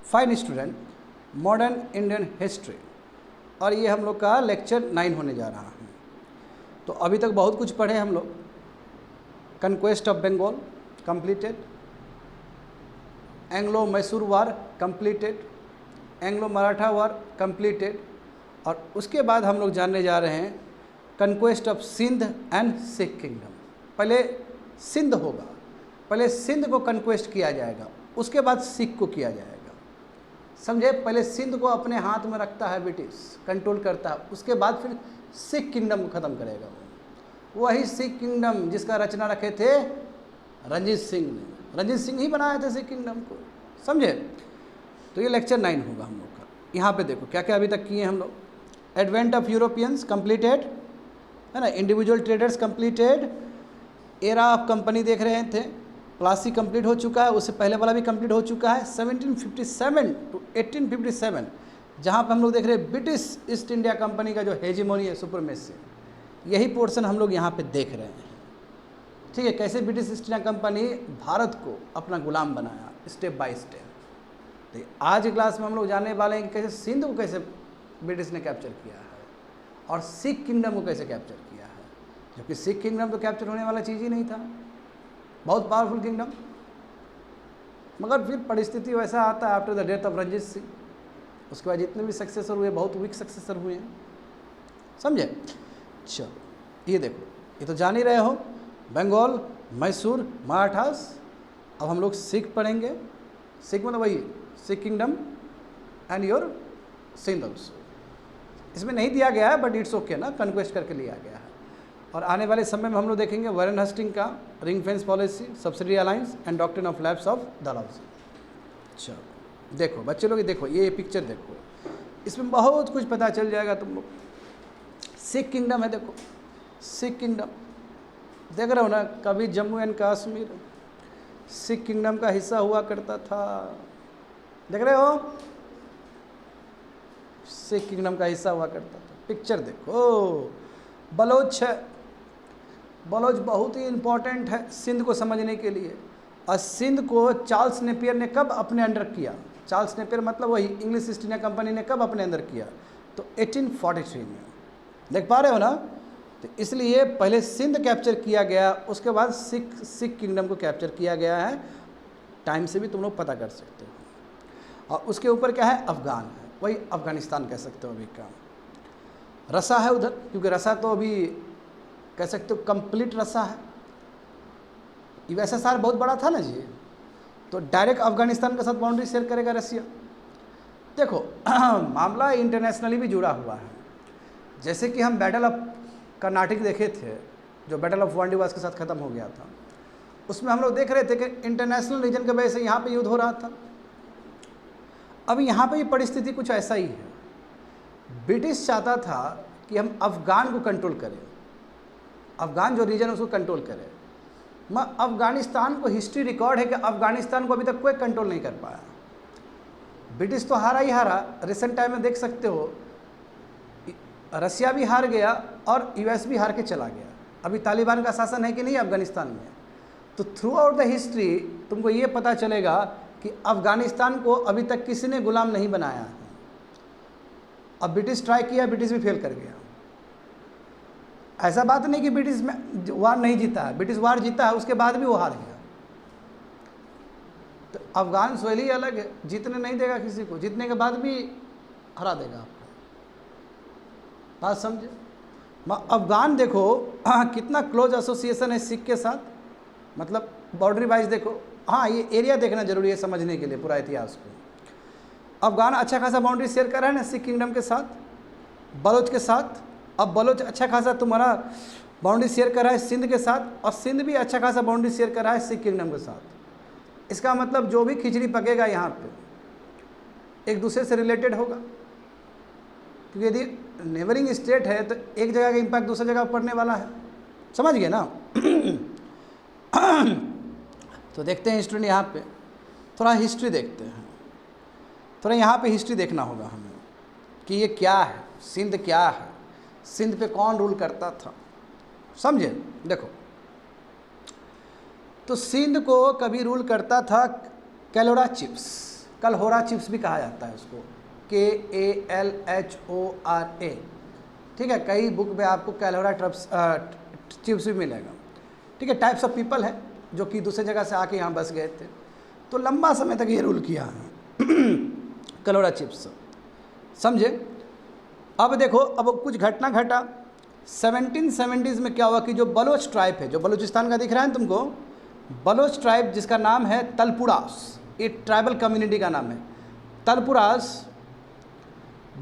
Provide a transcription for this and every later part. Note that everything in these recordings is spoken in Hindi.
Fine student, modern Indian history, और ये हम लोग का लेक्चर 9 होने जा रहा है। तो अभी तक बहुत कुछ पढ़े हम लोग। Conquest of Bengal completed, Anglo Mysore war completed, Anglo Maratha war completed, और उसके बाद हम लोग जानने जा रहे हैं conquest of Sindh and Sikh kingdom. पहले सिंध होगा, पहले सिंध को कन्क्वेस्ट किया जाएगा, उसके बाद सिख को किया जाएगा। समझे? पहले सिंध को अपने हाथ में रखता है ब्रिटिश, कंट्रोल करता है, उसके बाद फिर सिख किंगडम को ख़त्म करेगा। वही सिख किंगडम जिसका रचना रखे थे रंजीत सिंह ने। रंजीत सिंह ही बनाए थे सिख किंगडम को। समझे? तो ये लेक्चर 9 होगा हम लोग का। यहाँ पे देखो क्या क्या अभी तक किए हम लोग। एडवेंट ऑफ यूरोपियंस कंप्लीटेड, है ना। Individual traders completed. Era of company देख रहे थे, प्लासी कंप्लीट हो चुका है, उससे पहले वाला भी कंप्लीट हो चुका है। 1757 टू 1857 जहाँ पे हम लोग देख रहे हैं ब्रिटिश ईस्ट इंडिया कंपनी का जो हेजिमोनी है, सुपरमेसी, यही पोर्शन हम लोग यहाँ पे देख रहे हैं। ठीक है, कैसे British east India company Bharat को अपना गुलाम बनाया स्टेप बाय स्टेप। तो आज की क्लास में हम लोग जानने वाले हैं कि कैसे सिंध को कैसे ब्रिटिश ने कैप्चर किया है और सिख किंगडम को कैसे कैप्चर किया है, जबकि सिख किंगडम तो कैप्चर होने वाला चीज़ ही नहीं था, बहुत पावरफुल किंगडम। मगर फिर परिस्थिति वैसा आता है after the death of Ranjit Singh, उसके बाद जितने भी सक्सेसर हुए बहुत वीक सक्सेसर हुए हैं। समझे? चलो ये देखो, ये तो जान ही रहे हो, बंगाल, मैसूर, मराठास। अब हम लोग सिख पढ़ेंगे। सिख मतलब वही Sikh kingdom and your Sindh also. इसमें नहीं दिया गया है बट इट्स ओके ना, कन्क्वेस्ट करके लिया गया है। और आने वाले समय में हम लोग देखेंगे वारेन हेस्टिंग का ring fence policy, subsidy alliance and doctrine of lapse of Dalhousie. चलो देखो बच्चे लोग, देखो ये पिक्चर देखो, इसमें बहुत कुछ पता चल जाएगा तुम लोग। सिख किंगडम है, देखो सिख किंगडम देख रहे हो ना। कभी जम्मू एंड कश्मीर सिख किंगडम का हिस्सा हुआ करता था, देख रहे हो, सिख किंगडम का हिस्सा हुआ करता था। पिक्चर देखो, बलोच है, बलोच बहुत ही इम्पोर्टेंट है सिंध को समझने के लिए। और सिंध को चार्ल्स नेपियर ने कब अपने अंडर किया? चार्ल्स नेपियर मतलब वही इंग्लिश ईस्ट इंडिया कंपनी ने कब अपने अंदर किया? तो 1843 में। देख पा रहे हो ना। तो इसलिए पहले सिंध कैप्चर किया गया, उसके बाद सिख किंगडम को कैप्चर किया गया है। टाइम से भी तुम लोग पता कर सकते हो। और उसके ऊपर क्या है? अफगान है, वही अफगानिस्तान कह सकते हो अभी का। रसा है उधर, क्योंकि रसा तो अभी कह सकते हो कंप्लीट रसा है। यूएसएसआर बहुत बड़ा था ना जी, तो डायरेक्ट अफगानिस्तान के साथ बाउंड्री शेयर करेगा रसिया। देखो मामला इंटरनेशनली भी जुड़ा हुआ है। जैसे कि हम बैटल ऑफ कर्नाटक देखे थे, जो बैटल ऑफ वांडीवास के साथ ख़त्म हो गया था, उसमें हम लोग देख रहे थे कि इंटरनेशनल रीजन की वजह से यहाँ पे युद्ध हो रहा था। अब यहाँ पे ये परिस्थिति कुछ ऐसा ही है। ब्रिटिश चाहता था कि हम अफ़गान को कंट्रोल करें, अफ़गान जो रीजन है उसको कंट्रोल करें। मैं अफ़गानिस्तान को हिस्ट्री रिकॉर्ड है कि अफ़गानिस्तान को अभी तक कोई कंट्रोल नहीं कर पाया। ब्रिटिश तो हारा ही हारा, रिसेंट टाइम में देख सकते हो रसिया भी हार गया और यूएस भी हार के चला गया। अभी तालिबान का शासन है कि नहीं अफ़गानिस्तान में। तो थ्रू आउट द हिस्ट्री तुमको ये पता चलेगा कि अफ़गानिस्तान को अभी तक किसी ने गुलाम नहीं बनाया है। अब ब्रिटिश ट्राई किया, ब्रिटिश भी फेल कर गया। ऐसा बात नहीं कि ब्रिटिश में वार नहीं जीता है, ब्रिटिश वार जीता है, उसके बाद भी वो हार गया। तो अफगान शैली अलग है, जीतने नहीं देगा किसी को, जीतने के बाद भी हरा देगा आपको। बात समझे? अफगान देखो कितना क्लोज एसोसिएशन है सिख के साथ, मतलब बाउंड्री वाइज देखो। हाँ, ये एरिया देखना जरूरी है समझने के लिए पूरा इतिहास को। अफगान अच्छा खासा बाउंड्री शेयर कर रहा है ना सिख किंगडम के साथ, बलोच के साथ। अब बलोच अच्छा खासा तुम्हारा बाउंड्री शेयर कर रहा है सिंध के साथ, और सिंध भी अच्छा खासा बाउंड्री शेयर कर रहा है सिख किंगडम के साथ। इसका मतलब जो भी खिचड़ी पकेगा यहाँ पे एक दूसरे से रिलेटेड होगा, क्योंकि यदि नेबरिंग स्टेट है तो एक जगह का इम्पैक्ट दूसरी जगह पड़ने वाला है। समझ गए ना? तो देखते हैं स्टूडेंट, यहाँ पे थोड़ा हिस्ट्री देखते हैं। थोड़ा यहाँ पे हिस्ट्री देखना होगा हमें कि ये क्या है, सिंध क्या है, सिंध पे कौन रूल करता था। समझे? देखो, तो सिंध को कभी रूल करता था कैलोरा चिप्स। कलहोरा चिप्स भी कहा जाता है उसको, KALHORA, ठीक है। कई बुक में आपको कलहोरा चिप्स भी मिलेगा, ठीक है। टाइप्स ऑफ पीपल है जो कि दूसरे जगह से आके यहाँ बस गए थे, तो लंबा समय तक ये रूल किया है कलहोरा चिप्स, समझे। अब देखो, अब कुछ घटना घटा 1770s में। क्या हुआ कि जो बलोच ट्राइब है, जो बलूचिस्तान का दिख रहा है तुमको, बलोच ट्राइब जिसका नाम है तलपुरास, ये ट्राइबल कम्युनिटी का नाम है तलपुरास,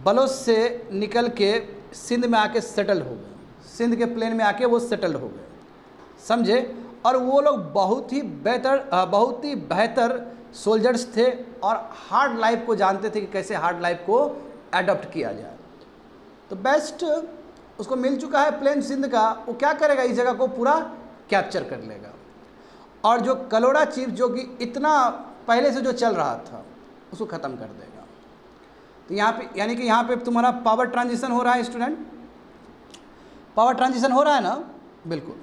बलोच से निकल के सिंध में आके सेटल हो गए, सिंध के प्लेन में आके वो सेटल हो गए, समझे। और वो लोग बहुत ही बेहतर सोल्जर्स थे और हार्ड लाइफ को जानते थे कि कैसे हार्ड लाइफ को एडॉप्ट किया जाए। तो बेस्ट उसको मिल चुका है प्लेन सिंध का, वो क्या करेगा, इस जगह को पूरा कैप्चर कर लेगा। और जो कलहोरा चिप्स जो कि इतना पहले से जो चल रहा था उसको ख़त्म कर देगा। तो यहाँ पे यानी कि यहाँ पे तुम्हारा पावर ट्रांजिशन हो रहा है स्टूडेंट, पावर ट्रांजिशन हो रहा है ना, बिल्कुल।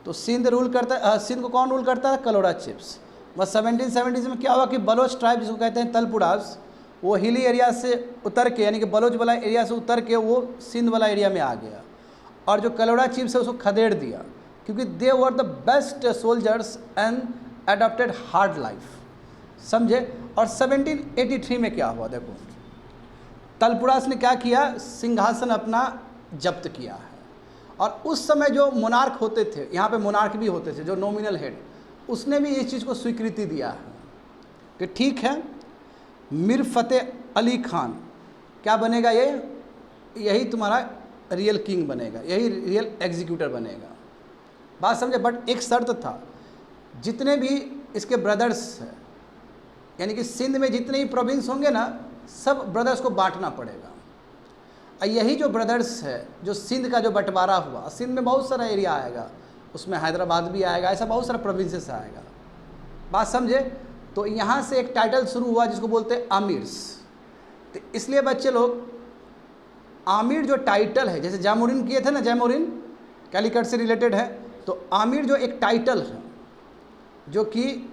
तो सिंध रूल करता, सिंध को कौन रूल करता है, कलहोरा चिप्स। बस 1770s में क्या हुआ कि बलोच ट्राइब जिसको कहते हैं तलपुरास, वो हिली एरिया से उतर के, यानी कि बलोच वाला एरिया से उतर के वो सिंध वाला एरिया में आ गया, और जो कलहोरा चिप्स है उसको खदेड़ दिया, क्योंकि they were the best soldiers and adopted hard life, समझे। और 1783 में क्या हुआ, देखो तलपुरास ने क्या किया, सिंहासन अपना जब्त किया है। और उस समय जो मोनार्क होते थे, यहाँ पे मोनार्क भी होते थे, जो नॉमिनल हेड, उसने भी इस चीज़ को स्वीकृति दिया है कि ठीक है, मीर फतेह अली खान क्या बनेगा, यही तुम्हारा रियल किंग बनेगा, यही रियल एग्जीक्यूटर बनेगा, बात समझे। बट एक शर्त था, जितने भी इसके ब्रदर्स हैं, यानी कि सिंध में जितने ही प्रोविंस होंगे ना, सब ब्रदर्स को बांटना पड़ेगा। और यही जो ब्रदर्स है, जो सिंध का जो बंटवारा हुआ, सिंध में बहुत सारा एरिया आएगा, उसमें हैदराबाद भी आएगा, ऐसा बहुत सारा प्रोविंसेस आएगा, बात समझे। तो यहाँ से एक टाइटल शुरू हुआ जिसको बोलते हैं आमिर्स। तो इसलिए बच्चे लोग, आमिर जो टाइटल है, जैसे जैमुरीन किए थे ना, जैमुरीन कैलिकट से रिलेटेड है, तो आमिर जो एक टाइटल है, जो कि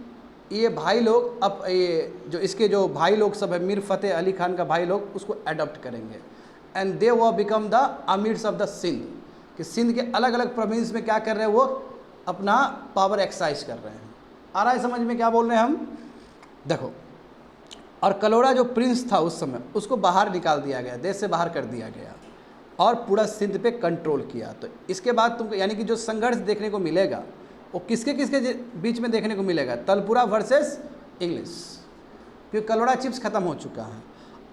ये भाई लोग, अब ये जो इसके जो भाई लोग सब है, मीर फतेह अली खान का भाई लोग उसको अडॉप्ट करेंगे, एंड दे वो become the amirs of the Sindh, कि सिंध के अलग अलग प्रोविंस में क्या कर रहे हैं, वो अपना पावर एक्सरसाइज कर रहे हैं। आ रहा है समझ में क्या बोल रहे हैं हम, देखो। और कलहोरा जो प्रिंस था उस समय, उसको बाहर निकाल दिया गया, देश से बाहर कर दिया गया, और पूरा सिंध पे कंट्रोल किया। तो इसके बाद तुमको यानी कि जो संघर्ष देखने को मिलेगा वो किसके किसके बीच में देखने को मिलेगा, तलपुरा वर्सेस इंग्लिश, क्योंकि कलहोरा चिप्स खत्म हो चुका है।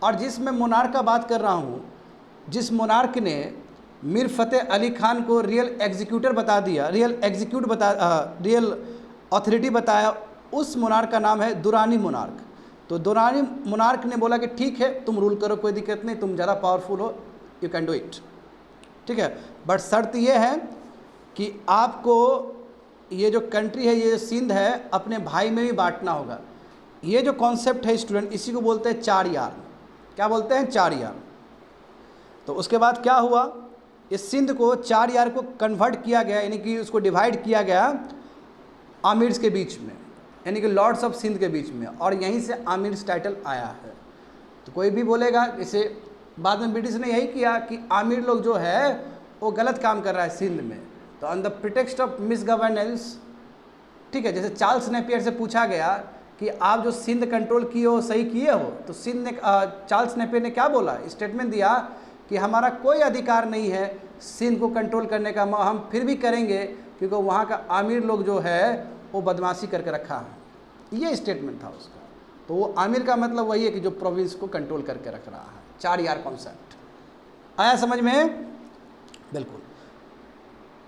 और जिस मैं मोनार्क का बात कर रहा हूँ, जिस मोनार्क ने मीर फतेह अली खान को रियल एग्जीक्यूटर बता दिया, रियल अथॉरिटी बताया, उस मोनार्क का नाम है दुरानी मोनार्क। तो दुरानी मोनार्क ने बोला कि ठीक है, तुम रूल करो, कोई दिक्कत नहीं, तुम ज़्यादा पावरफुल हो, यू कैन डू इट, ठीक है। बट शर्त ये है कि आपको ये जो कंट्री है, ये सिंध है, अपने भाई में भी बांटना होगा। ये जो कॉन्सेप्ट है स्टूडेंट, इसी को बोलते हैं 4 यार्न। क्या बोलते हैं, 4 यार्न। तो उसके बाद क्या हुआ, इस सिंध को 4 यार्न को कन्वर्ट किया गया, यानी कि उसको डिवाइड किया गया आमिर्स के बीच में, यानी कि लॉर्ड्स ऑफ सिंध के बीच में, और यहीं से आमिर्स टाइटल आया है। तो कोई भी बोलेगा, इसे बाद में ब्रिटिश ने यही किया कि आमिर लोग जो है वो गलत काम कर रहा है सिंध में, तो on the pretext of miss governance, ठीक है। जैसे चार्ल्स नेपियर से पूछा गया कि आप जो सिंध कंट्रोल किए हो सही किए हो, तो चार्ल्स नेपियर ने क्या बोला, स्टेटमेंट दिया कि हमारा कोई अधिकार नहीं है सिंध को कंट्रोल करने का, हम फिर भी करेंगे क्योंकि वहाँ का आमिर लोग जो है वो बदमाशी करके रखा है, ये स्टेटमेंट था उसका। तो वो आमिर का मतलब वही है कि जो प्रोविंस को कंट्रोल करके रख रहा है। 4 यार कॉन्सेप्ट आया समझ में, बिल्कुल।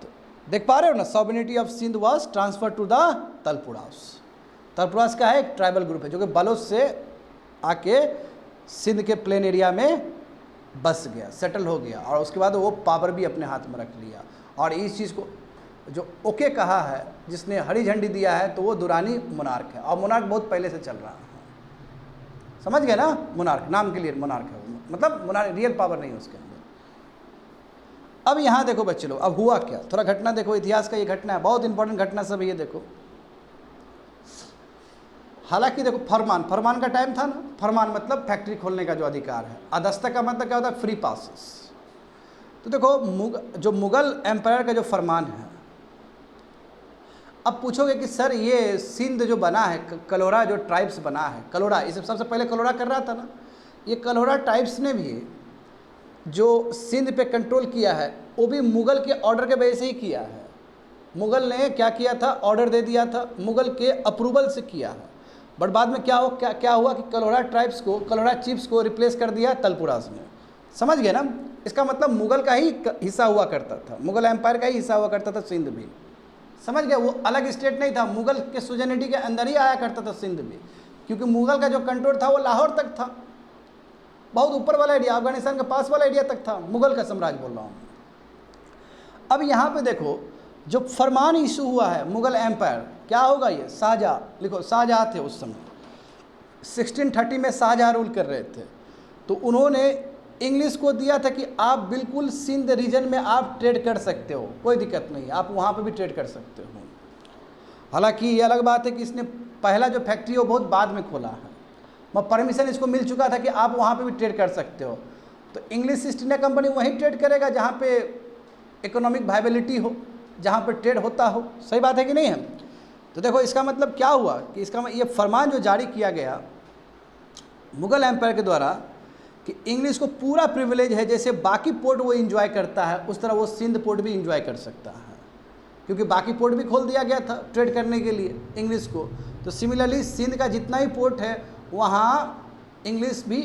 तो देख पा रहे हो ना, sovereignty of Sindh was transfer to the Talpuras. Talpuras का है एक ट्राइबल ग्रुप है जो कि बलोच से आके सिंध के प्लेन एरिया में बस गया, सेटल हो गया, और उसके बाद वो पावर भी अपने हाथ में रख लिया। और इस चीज़ को जो ओके कहा है, जिसने हरी झंडी दिया है, तो वो दुरानी मोनार्क है। और मोनार्क बहुत पहले से चल रहा है, समझ गए ना, मोनार्क नाम के लिए मोनार्क है, मतलब मोनार्क रियल पावर नहीं है उसके अंदर। अब यहाँ देखो बच्चे लोग, अब हुआ क्या, थोड़ा घटना देखो, इतिहास का ये घटना है, बहुत इंपॉर्टेंट घटना सब ये देखो। हालांकि देखो फरमान का टाइम था ना, फरमान मतलब फैक्ट्री खोलने का जो अधिकार है, अदस्तक का मतलब क्या होता है, फ्री पासेस। तो देखो जो मुगल एम्पायर का जो फरमान है, अब पूछोगे कि सर ये सिंध जो बना है, कलोरा जो ट्राइब्स बना है, कलोरा, इसे सबसे पहले कलोरा कर रहा था ना, ये कलोरा ट्राइब्स ने भी जो सिंध पे कंट्रोल किया है वो भी मुगल के ऑर्डर के वजह से ही किया है। मुगल ने क्या किया था, ऑर्डर दे दिया था, मुगल के अप्रूवल से किया है। बट बाद में क्या हुआ कि कलोरा ट्राइब्स को, कलोरा चीफ्स को रिप्लेस कर दिया तलपुरास ने। समझ गए ना, इसका मतलब मुगल का ही हिस्सा हुआ करता था, मुगल एम्पायर का ही हिस्सा हुआ करता था सिंध भी। समझ गए, वो अलग स्टेट नहीं था, मुगल के सुजनिटी के अंदर ही आया करता था सिंध भी, क्योंकि मुगल का जो कंट्रोल था वो लाहौर तक था, बहुत ऊपर वाला एरिया, अफगानिस्तान के पास वाला एरिया तक था, मुगल का साम्राज्य बोल रहा हूँ। अब यहाँ पे देखो जो फरमान इशू हुआ है मुगल एम्पायर, क्या होगा ये, शाहजहाँ, लिखो शाहजहाँ थे उस समय, 1630 में शाहजहाँ रूल कर रहे थे। तो उन्होंने इंग्लिश को दिया था कि आप बिल्कुल सिंध रीजन में आप ट्रेड कर सकते हो, कोई दिक्कत नहीं, आप वहाँ पे भी ट्रेड कर सकते हो। हालांकि ये अलग बात है कि इसने पहला जो फैक्ट्री वो बहुत बाद में खोला है, मगर परमिशन इसको मिल चुका था कि आप वहाँ पे भी ट्रेड कर सकते हो। तो इंग्लिश ईस्ट इंडिया कंपनी वहीं ट्रेड करेगा जहाँ पे इकोनॉमिक वायबिलिटी हो, जहाँ पे ट्रेड होता हो। सही बात है कि नहीं है? तो देखो इसका मतलब क्या हुआ कि इसका ये फरमान जो जारी किया गया मुगल एम्पायर के द्वारा कि इंग्लिश को पूरा प्रिविलेज है, जैसे बाकी पोर्ट वो इंजॉय करता है उस तरह वो सिंध पोर्ट भी इंजॉय कर सकता है, क्योंकि बाकी पोर्ट भी खोल दिया गया था ट्रेड करने के लिए इंग्लिश को। तो सिमिलरली सिंध का जितना ही पोर्ट है वहाँ इंग्लिश भी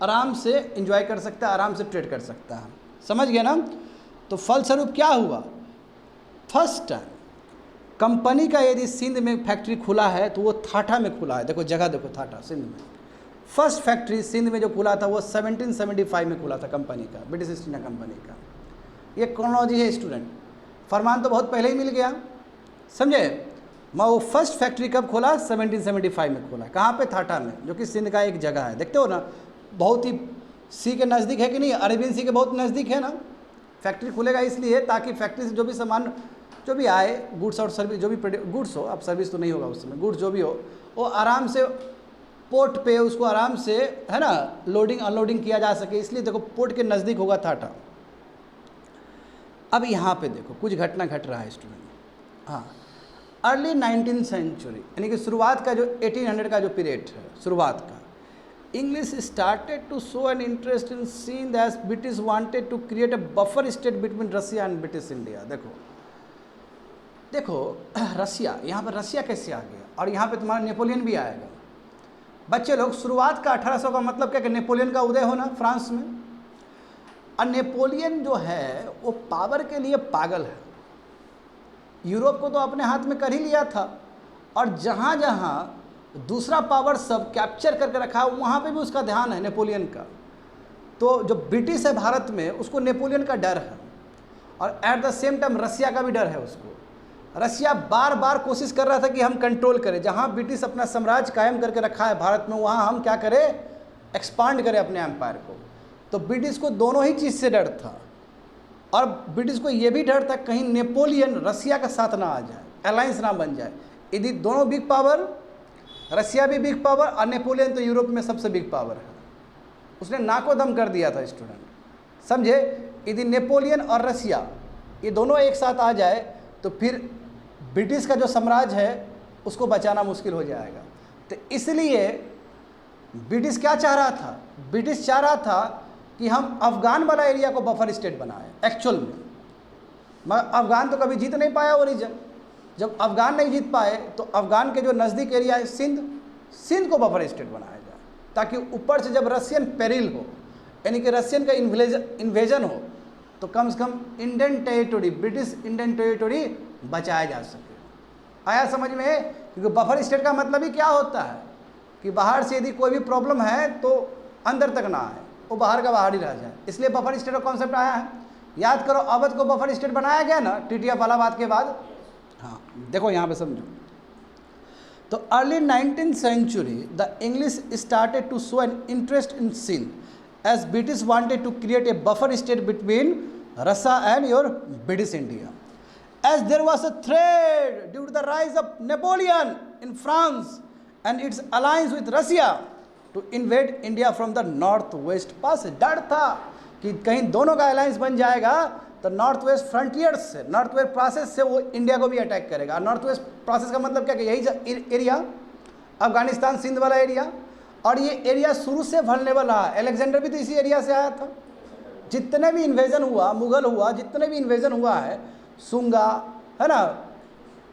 आराम से इंजॉय कर सकता है, आराम से ट्रेड कर सकता है। समझ गए ना? तो फलस्वरूप क्या हुआ, फर्स्ट टाइम कंपनी का यदि सिंध में फैक्ट्री खुला है तो वो थाटा में खुला है। देखो जगह देखो, थाटा सिंध में फर्स्ट फैक्ट्री सिंध में जो खुला था वो 1775 में खुला था कंपनी का, ब्रिटिश ईस्ट इंडिया कंपनी का। ये क्रोनोलॉजी है स्टूडेंट, फरमान तो बहुत पहले ही मिल गया, समझे? मैं वो फर्स्ट फैक्ट्री कब खोला, 1775 में खोला। कहाँ पे, थाटा में, जो कि सिंध का एक जगह है। देखते हो ना, बहुत ही सी के नज़दीक है कि नहीं, अरेबियन सी के बहुत नज़दीक है ना। फैक्ट्री खुलेगा इसलिए ताकि फैक्ट्री से जो भी सामान जो भी आए, गुड्स और सर्विस, जो भी गुड्स हो, अब सर्विस तो नहीं होगा उस समय, गुड्स जो भी हो वो आराम से पोर्ट पे उसको आराम से, है ना, लोडिंग अनलोडिंग किया जा सके, इसलिए देखो पोर्ट के नज़दीक होगा थाटा। अब यहाँ पे देखो कुछ घटना घट रहा है स्टूडेंट। हाँ, अर्ली 19th सेंचुरी यानी कि शुरुआत का जो 1800 का जो पीरियड है, शुरुआत का, English started to show an interest in Sindh as British wanted to create a buffer state between Russia and British India. देखो रसिया, यहाँ पर रसिया कैसे आ गया, और यहाँ पे तुम्हारा नेपोलियन भी आएगा। बच्चे लोग, शुरुआत का 1800 का मतलब क्या कि नेपोलियन का उदय होना फ्रांस में। और नेपोलियन जो है वो पावर के लिए पागल है, यूरोप को तो अपने हाथ में कर ही लिया था, और जहाँ जहाँ दूसरा पावर सब कैप्चर करके रखा है वहाँ पे भी उसका ध्यान है नेपोलियन का। तो जो ब्रिटिश है भारत में उसको नेपोलियन का डर है, और एट द सेम टाइम रसिया का भी डर है उसको। रसिया बार बार कोशिश कर रहा था कि हम कंट्रोल करें, जहाँ ब्रिटिश अपना साम्राज्य कायम करके रखा है भारत में, वहाँ हम क्या करें, एक्सपांड करें अपने एम्पायर को। तो ब्रिटिश को दोनों ही चीज़ से डर था, और ब्रिटिश को ये भी डर था कहीं नेपोलियन रसिया का साथ ना आ जाए, अलायंस ना बन जाए। यदि दोनों बिग पावर, रसिया भी बिग पावर और नेपोलियन तो यूरोप में सबसे बिग पावर है, उसने नाको दम कर दिया था स्टूडेंट, समझे? यदि नेपोलियन और रसिया ये दोनों एक साथ आ जाए तो फिर ब्रिटिश का जो साम्राज्य है उसको बचाना मुश्किल हो जाएगा। तो इसलिए ब्रिटिश क्या चाह रहा था, ब्रिटिश चाह रहा था कि हम अफ़गान वाला एरिया को बफर स्टेट बनाएं एक्चुअल में, मगर अफ़गान तो कभी जीत नहीं पाया वो रीजन। जब अफ़गान नहीं जीत पाए तो अफ़गान के जो नज़दीक एरिया है सिंध को बफर स्टेट बनाया जाए, ताकि ऊपर से जब रशियन पेरिल हो, यानी कि रशियन का इन्वेजन हो, तो कम से कम Indian territory, British Indian territory बचाया जा सके। आया समझ में? क्योंकि बफर स्टेट का मतलब ही क्या होता है कि बाहर से यदि कोई भी प्रॉब्लम है तो अंदर तक ना आए, वो बाहर का बाहर ही रह जाए, इसलिए बफर स्टेट का कॉन्सेप्ट आया है। याद करो, अवध को बफर स्टेट बनाया गया ना ट्रीटी ऑफ इलाहाबाद के बाद। हाँ देखो यहाँ पे समझो, तो early 19th century the English started to show an interest in Sindh as British wanted to create a buffer state between Russia and your British India. As there was a threat due to the rise of Napoleon in France and its alliance with Russia to invade India from the north west pass. डर था कि कहीं दोनों का अलायंस बन जाएगा तो नॉर्थ वेस्ट फ्रंटियर से, नॉर्थ वेस्ट प्रोसेस से वो इंडिया को भी अटैक करेगा। नॉर्थ वेस्ट प्रोसेस का मतलब क्या कि यही एरिया, अफगानिस्तान सिंध वाला एरिया, और ये एरिया शुरू से वल्नरेबल रहा। अलेक्जेंडर भी तो इसी एरिया से आया था। जितने भी इन्वेजन हुआ, मुगल हुआ, जितने भी इन्वेजन हुआ है, सुंगा है ना,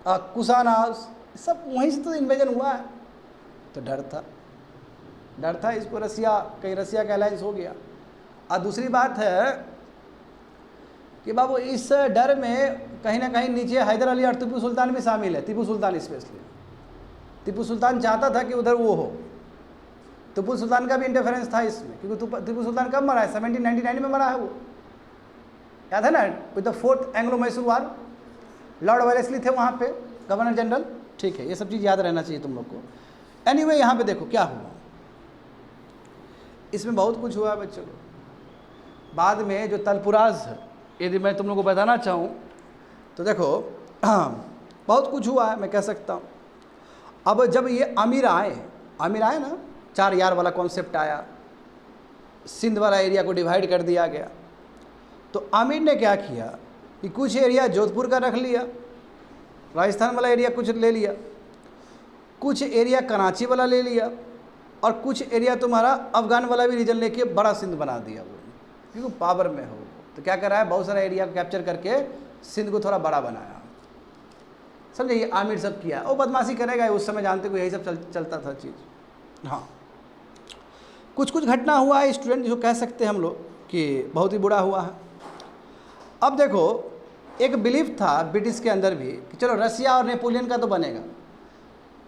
कुशानास, सब वहीं से तो इन्वेजन हुआ है। तो डर था इसको रसिया, कहीं रसिया का अलायंस हो गया। और दूसरी बात है कि बाबू इस डर में कहीं ना कहीं नीचे हैदर अली और टीपू सुल्तान भी शामिल है। टीपू सुल्तान स्पेशली, टीपू सुल्तान चाहता था कि उधर वो हो। टीपू सुल्तान का भी इंटरफेरेंस था इसमें, क्योंकि टीपू सुल्तान कब मरा है? 1799 में मरा है वो, याद है ना, with the 4th Anglo Mysore war. Lord Wellesley थे वहाँ पे गवर्नर जनरल। ठीक है, ये सब चीज़ याद रहना चाहिए तुम लोग को। एनीवे यहाँ पे देखो क्या हुआ, इसमें बहुत कुछ हुआ बच्चों को। बाद में जो तलपुराज है, यदि मैं तुम लोग को बताना चाहूँ तो देखो बहुत कुछ हुआ है, मैं कह सकता हूँ। अब जब ये आमिर आए ना, 4 यार वाला कॉन्सेप्ट आया, सिंध वाला एरिया को डिवाइड कर दिया गया। तो आमिर ने क्या किया कि कुछ एरिया जोधपुर का रख लिया, राजस्थान वाला एरिया कुछ ले लिया, कुछ एरिया कराची वाला ले लिया, और कुछ एरिया तुम्हारा अफगान वाला भी रीजन लेके बड़ा सिंध बना दिया वो, क्योंकि पावर में हो। तो क्या कर रहा है, बहुत सारा एरिया को कैप्चर करके सिंध को थोड़ा बड़ा बनाया। समझे, ये आमिर सब किया। वो बदमाशी करेगा, उस समय जानते को यही सब चलता था चीज़। हाँ, कुछ घटना हुआ है स्टूडेंट, जिसको कह सकते हैं हम लोग कि बहुत ही बुरा हुआ है। अब देखो, एक बिलीफ था ब्रिटिश के अंदर भी कि चलो रसिया और नेपोलियन का तो बनेगा,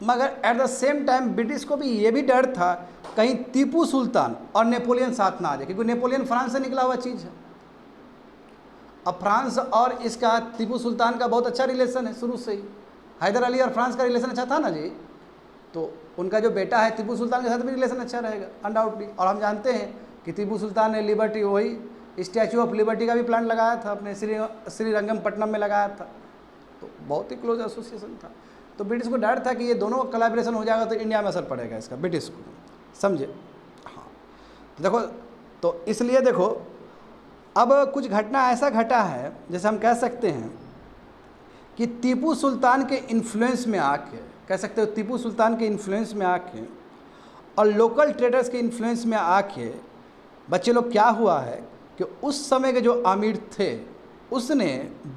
मगर at the same time British को भी ये भी डर था कहीं टीपू सुल्तान और नेपोलियन साथ ना आ जाए, क्योंकि नेपोलियन फ्रांस से निकला हुआ चीज़ है। अब फ्रांस और इसका टीपू सुल्तान का बहुत अच्छा रिलेशन है शुरू से ही। हैदर अली और फ्रांस का रिलेशन अच्छा था ना जी, तो उनका जो बेटा है टीपू सुल्तान के साथ भी रिलेशन अच्छा रहेगा अनडाउटली। और हम जानते हैं कि टीपू सुल्तान ने लिबर्टी, वही स्टैचू ऑफ लिबर्टी का भी प्लान लगाया था, अपने श्रीरंगपट्टनम में लगाया था। तो बहुत ही क्लोज एसोसिएशन था। तो ब्रिटिश को डर था कि ये दोनों कोलैबोरेशन हो जाएगा तो इंडिया में असर पड़ेगा इसका, ब्रिटिश को, समझे। हाँ, तो देखो, तो इसलिए देखो, अब कुछ घटना ऐसा घटा है, जैसे हम कह सकते हैं कि टीपू सुल्तान के इन्फ्लुएंस में आके, कह सकते हो टीपू सुल्तान के इन्फ्लुएंस में आके और लोकल ट्रेडर्स के इन्फ्लुएंस में आके बच्चे लोग, क्या हुआ है कि उस समय के जो आमिर थे उसने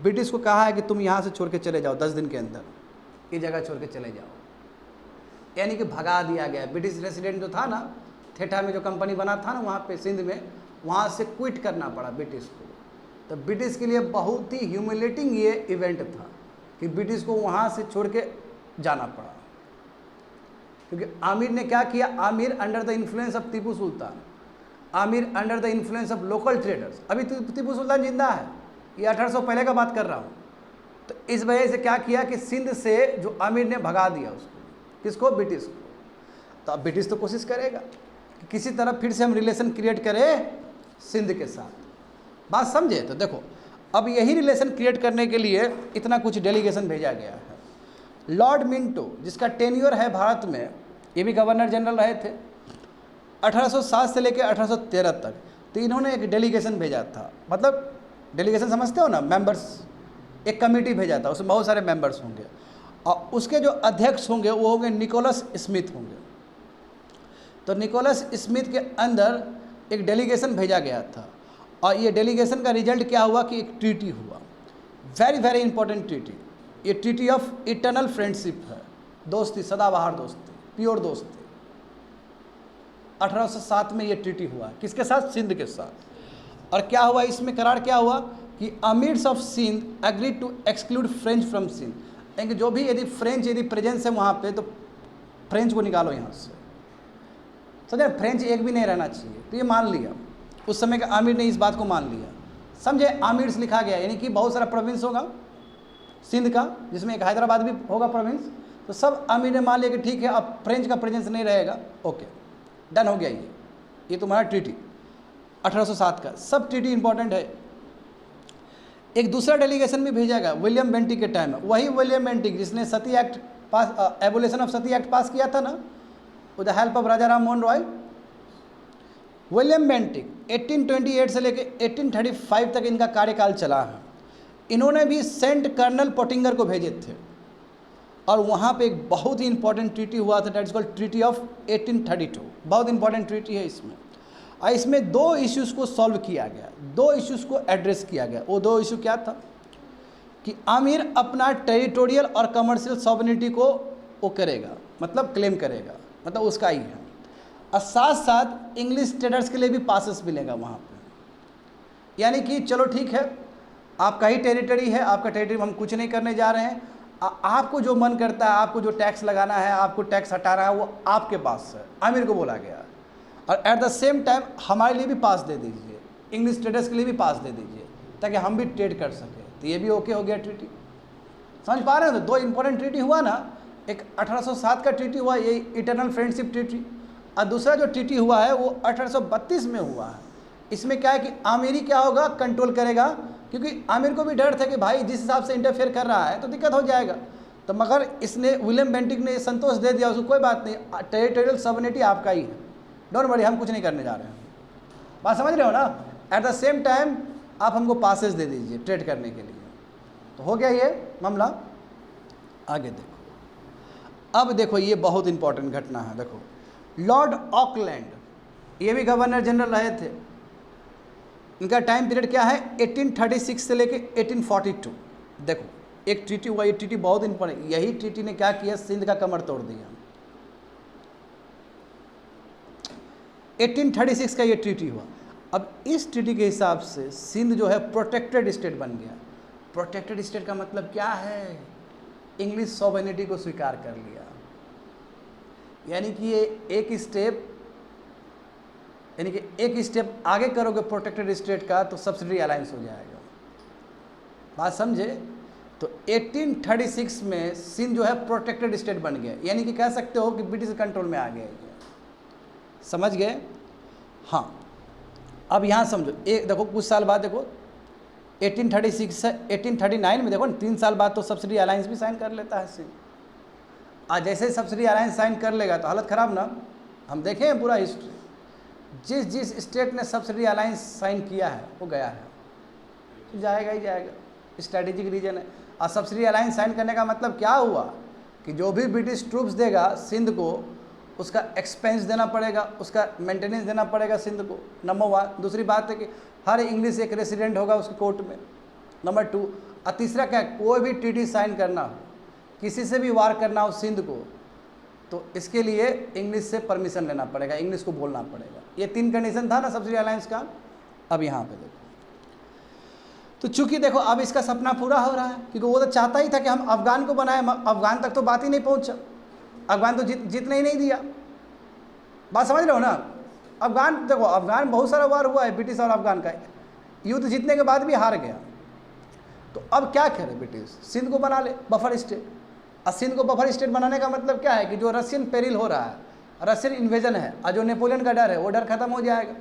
ब्रिटिश को कहा है कि तुम यहाँ से छोड़ के चले जाओ, 10 दिन के अंदर ये जगह छोड़ के चले जाओ। यानी कि भगा दिया गया। ब्रिटिश रेसिडेंट जो था ना, थेटा में जो कंपनी बना था ना वहाँ पे सिंध में, वहाँ से क्विट करना पड़ा ब्रिटिश को। तो ब्रिटिश के लिए बहुत ही ह्यूमिलेटिंग ये इवेंट था कि ब्रिटिश को वहाँ से छोड़ के जाना पड़ा। क्योंकि आमिर ने क्या किया, Aamir under the influence of Tipu Sultan, Aamir under the influence of local traders. अभी टीपू सुल्तान जिंदा है, ये 1800 पहले का बात कर रहा हूँ। तो इस वजह से क्या किया कि सिंध से जो आमिर ने भगा दिया उसको, किसको, ब्रिटिश को। तो अब ब्रिटिश तो कोशिश करेगा कि किसी तरह फिर से हम रिलेशन क्रिएट करें सिंध के साथ। बात समझे। तो देखो, अब यही रिलेशन क्रिएट करने के लिए इतना कुछ डेलीगेशन भेजा गया है। लॉर्ड मिंटो, जिसका टेन्योर है भारत में, ये भी गवर्नर जनरल रहे थे 1807 से लेकर 1813 तक। तो इन्होंने एक डेलीगेशन भेजा था, मतलब डेलीगेशन समझते हो ना, मेंबर्स, एक कमेटी भेजा था, उसमें बहुत सारे मेंबर्स होंगे, और उसके जो अध्यक्ष होंगे वो होंगे निकोलस स्मिथ होंगे। तो निकोलस स्मिथ के अंदर एक डेलीगेशन भेजा गया था, और ये डेलीगेशन का रिजल्ट क्या हुआ कि एक ट्रीटी हुआ, वेरी वेरी इंपॉर्टेंट ट्रीटी। ये ट्रीटी ऑफ इटर्नल फ्रेंडशिप है, दोस्ती, सदाबहार दोस्ती, प्योर दोस्ती। 1807 में ये ट्रीटी हुआ, किसके साथ, सिंध के साथ। और क्या हुआ इसमें, करार क्या हुआ कि amirs of Sindh agree to exclude French from Sindh. यानी जो भी यदि फ्रेंच यदि प्रेजेंस है वहाँ पे, तो फ्रेंच को निकालो यहाँ से, समझे, फ्रेंच एक भी नहीं रहना चाहिए। तो ये मान लिया, उस समय के आमिर ने इस बात को मान लिया, समझे। आमिर्स लिखा गया, यानी कि बहुत सारा प्रोविंस होगा सिंध का, जिसमें एक हैदराबाद भी होगा प्रोविंस। तो सब आमिर ने मान लिया कि ठीक है, अब फ्रेंच का प्रेजेंस नहीं रहेगा, ओके, डन हो गया। ये तुम्हारा ट्रीटी 1807 का, सब ट्रीटी इंपॉर्टेंट है। एक दूसरा डेलीगेशन भी भेजा गया विलियम बेंटिक के टाइम में, वही विलियम बेंटिक जिसने sati act pass, abolition of sati act pass किया था ना, with the help of Raja Ram Mohan Roy. William Bentinck 1828 से लेकर 1835 तक इनका कार्यकाल चला है। इन्होंने भी सेंट कर्नल पोटिंगर को भेजे थे और वहाँ पे एक बहुत ही इंपॉर्टेंट ट्रीटी हुआ था, that is called treaty of 1832। बहुत इंपॉर्टेंट ट्रीटी है इसमें, और इसमें दो इश्यूज़ को सॉल्व किया गया, दो इश्यूज़ को एड्रेस किया गया। वो दो इशू क्या था कि आमिर अपना टेरिटोरियल और कमर्शियल सॉवरेनिटी को वो करेगा, मतलब क्लेम करेगा, मतलब उसका ही है, और साथ साथ इंग्लिश ट्रेडर्स के लिए भी पासेस मिलेगा वहाँ पे। यानी कि चलो ठीक है, आपका ही टेरिटरी है, आपका टेरिटरी हम कुछ नहीं करने जा रहे हैं, आपको जो मन करता है, आपको जो टैक्स लगाना है, आपको टैक्स हटाना है, वो आपके पास है, आमिर को बोला गया। और एट द सेम टाइम हमारे लिए भी पास दे दीजिए, इंग्लिश ट्रेडर्स के लिए भी पास दे दीजिए, ताकि हम भी ट्रेड कर सकें। तो ये भी ओके हो गया ट्रीटी। समझ पा रहे हो? तो दो इंपॉर्टेंट ट्रीटी हुआ ना, एक 1807 का ट्रीटी हुआ, ये इटरनल फ्रेंडशिप ट्रीटी, और दूसरा जो ट्रीटी हुआ है वो 1832 में हुआ है। इसमें क्या है कि आमिरी क्या होगा, कंट्रोल करेगा, क्योंकि आमिर को भी डर था कि भाई जिस हिसाब से इंटरफेयर कर रहा है तो दिक्कत हो जाएगा। तो मगर इसने, विलियम बेंटिक ने संतोष दे दिया उसको, कोई बात नहीं, टेरिटोरियल सॉवरेनिटी आपका ही है, डोंट वरी, हम कुछ नहीं करने जा रहे हैं। बात समझ रहे हो ना? एट द सेम टाइम आप हमको पासेस दे दीजिए ट्रेड करने के लिए। तो हो गया ये मामला। आगे देखो, अब देखो ये बहुत इंपॉर्टेंट घटना है। देखो, लॉर्ड ऑकलैंड ये भी गवर्नर जनरल रहे थे। इनका टाइम पीरियड क्या है, 1836 से लेके 1842। देखो एक ट्रीटी हुआ, ये ट्रीटी बहुत इंपॉर्टेंट, यही ट्रीटी ने क्या किया, सिंध का कमर तोड़ दिया। 1836 का ये ट्रीटी हुआ। अब इस ट्रीटी के हिसाब से सिंध जो है प्रोटेक्टेड स्टेट बन गया। प्रोटेक्टेड स्टेट का मतलब क्या है, इंग्लिश सॉवरेनिटी को स्वीकार कर लिया। यानी कि ये एक स्टेप आगे करोगे प्रोटेक्टेड स्टेट का तो सब्सिडी अलायंस हो जाएगा। बात समझे? तो 1836 में सिंध जो है प्रोटेक्टेड स्टेट बन गया, यानी कि कह सकते हो कि ब्रिटिश कंट्रोल में आ गया। समझ गए? हाँ, अब यहाँ समझो, एक देखो कुछ साल बाद देखो 1836 से 1839 में देखो 3 साल बाद तो सब्सिडी अलायंस भी साइन कर लेता है सिंध। आज जैसे सब्सिडी अलायंस साइन कर लेगा तो हालत ख़राब ना। हम देखें पूरा हिस्ट्री, जिस स्टेट ने सब्सिडी अलायंस साइन किया है वो गया है, तो जाएगा ही जाएगा, स्ट्रैटेजिक रीजन है। और सब्सिडी अलायंस साइन करने का मतलब क्या हुआ कि जो भी ब्रिटिश ट्रूप्स देगा सिंध को, उसका एक्सपेंस देना पड़ेगा, उसका मेंटेनेंस देना पड़ेगा सिंध को, नंबर 1। दूसरी बात है कि हर इंग्लिश एक रेसिडेंट होगा उसके कोर्ट में, नंबर 2। और तीसरा क्या, कोई भी ट्रीटी साइन करना हो, किसी से भी वार करना हो सिंध को, तो इसके लिए इंग्लिश से परमिशन लेना पड़ेगा, इंग्लिश को बोलना पड़ेगा। ये 3 कंडीशन था ना सब्सिडी अलायंस का। अब यहाँ पे देखो, तो चूंकि देखो अब इसका सपना पूरा हो रहा है, क्योंकि वो तो चाहता ही था कि हम अफगान को बनाए, अफगान तक तो बात ही नहीं पहुँचा, अफगान तो जीतने ही नहीं दिया। बात समझ रहे हो ना? अफगान देखो, अफगान बहुत सारा वार हुआ है ब्रिटिश और अफगान का, युद्ध जीतने के बाद भी हार गया। तो अब क्या करे ब्रिटिश, सिंध को बना ले बफर स्टेट। और सिंध को बफर स्टेट बनाने का मतलब क्या है कि जो रशियन पेरिल हो रहा है, रशियन इन्वेजन है, और जो नेपोलियन का डर है, वो डर खत्म हो जाएगा।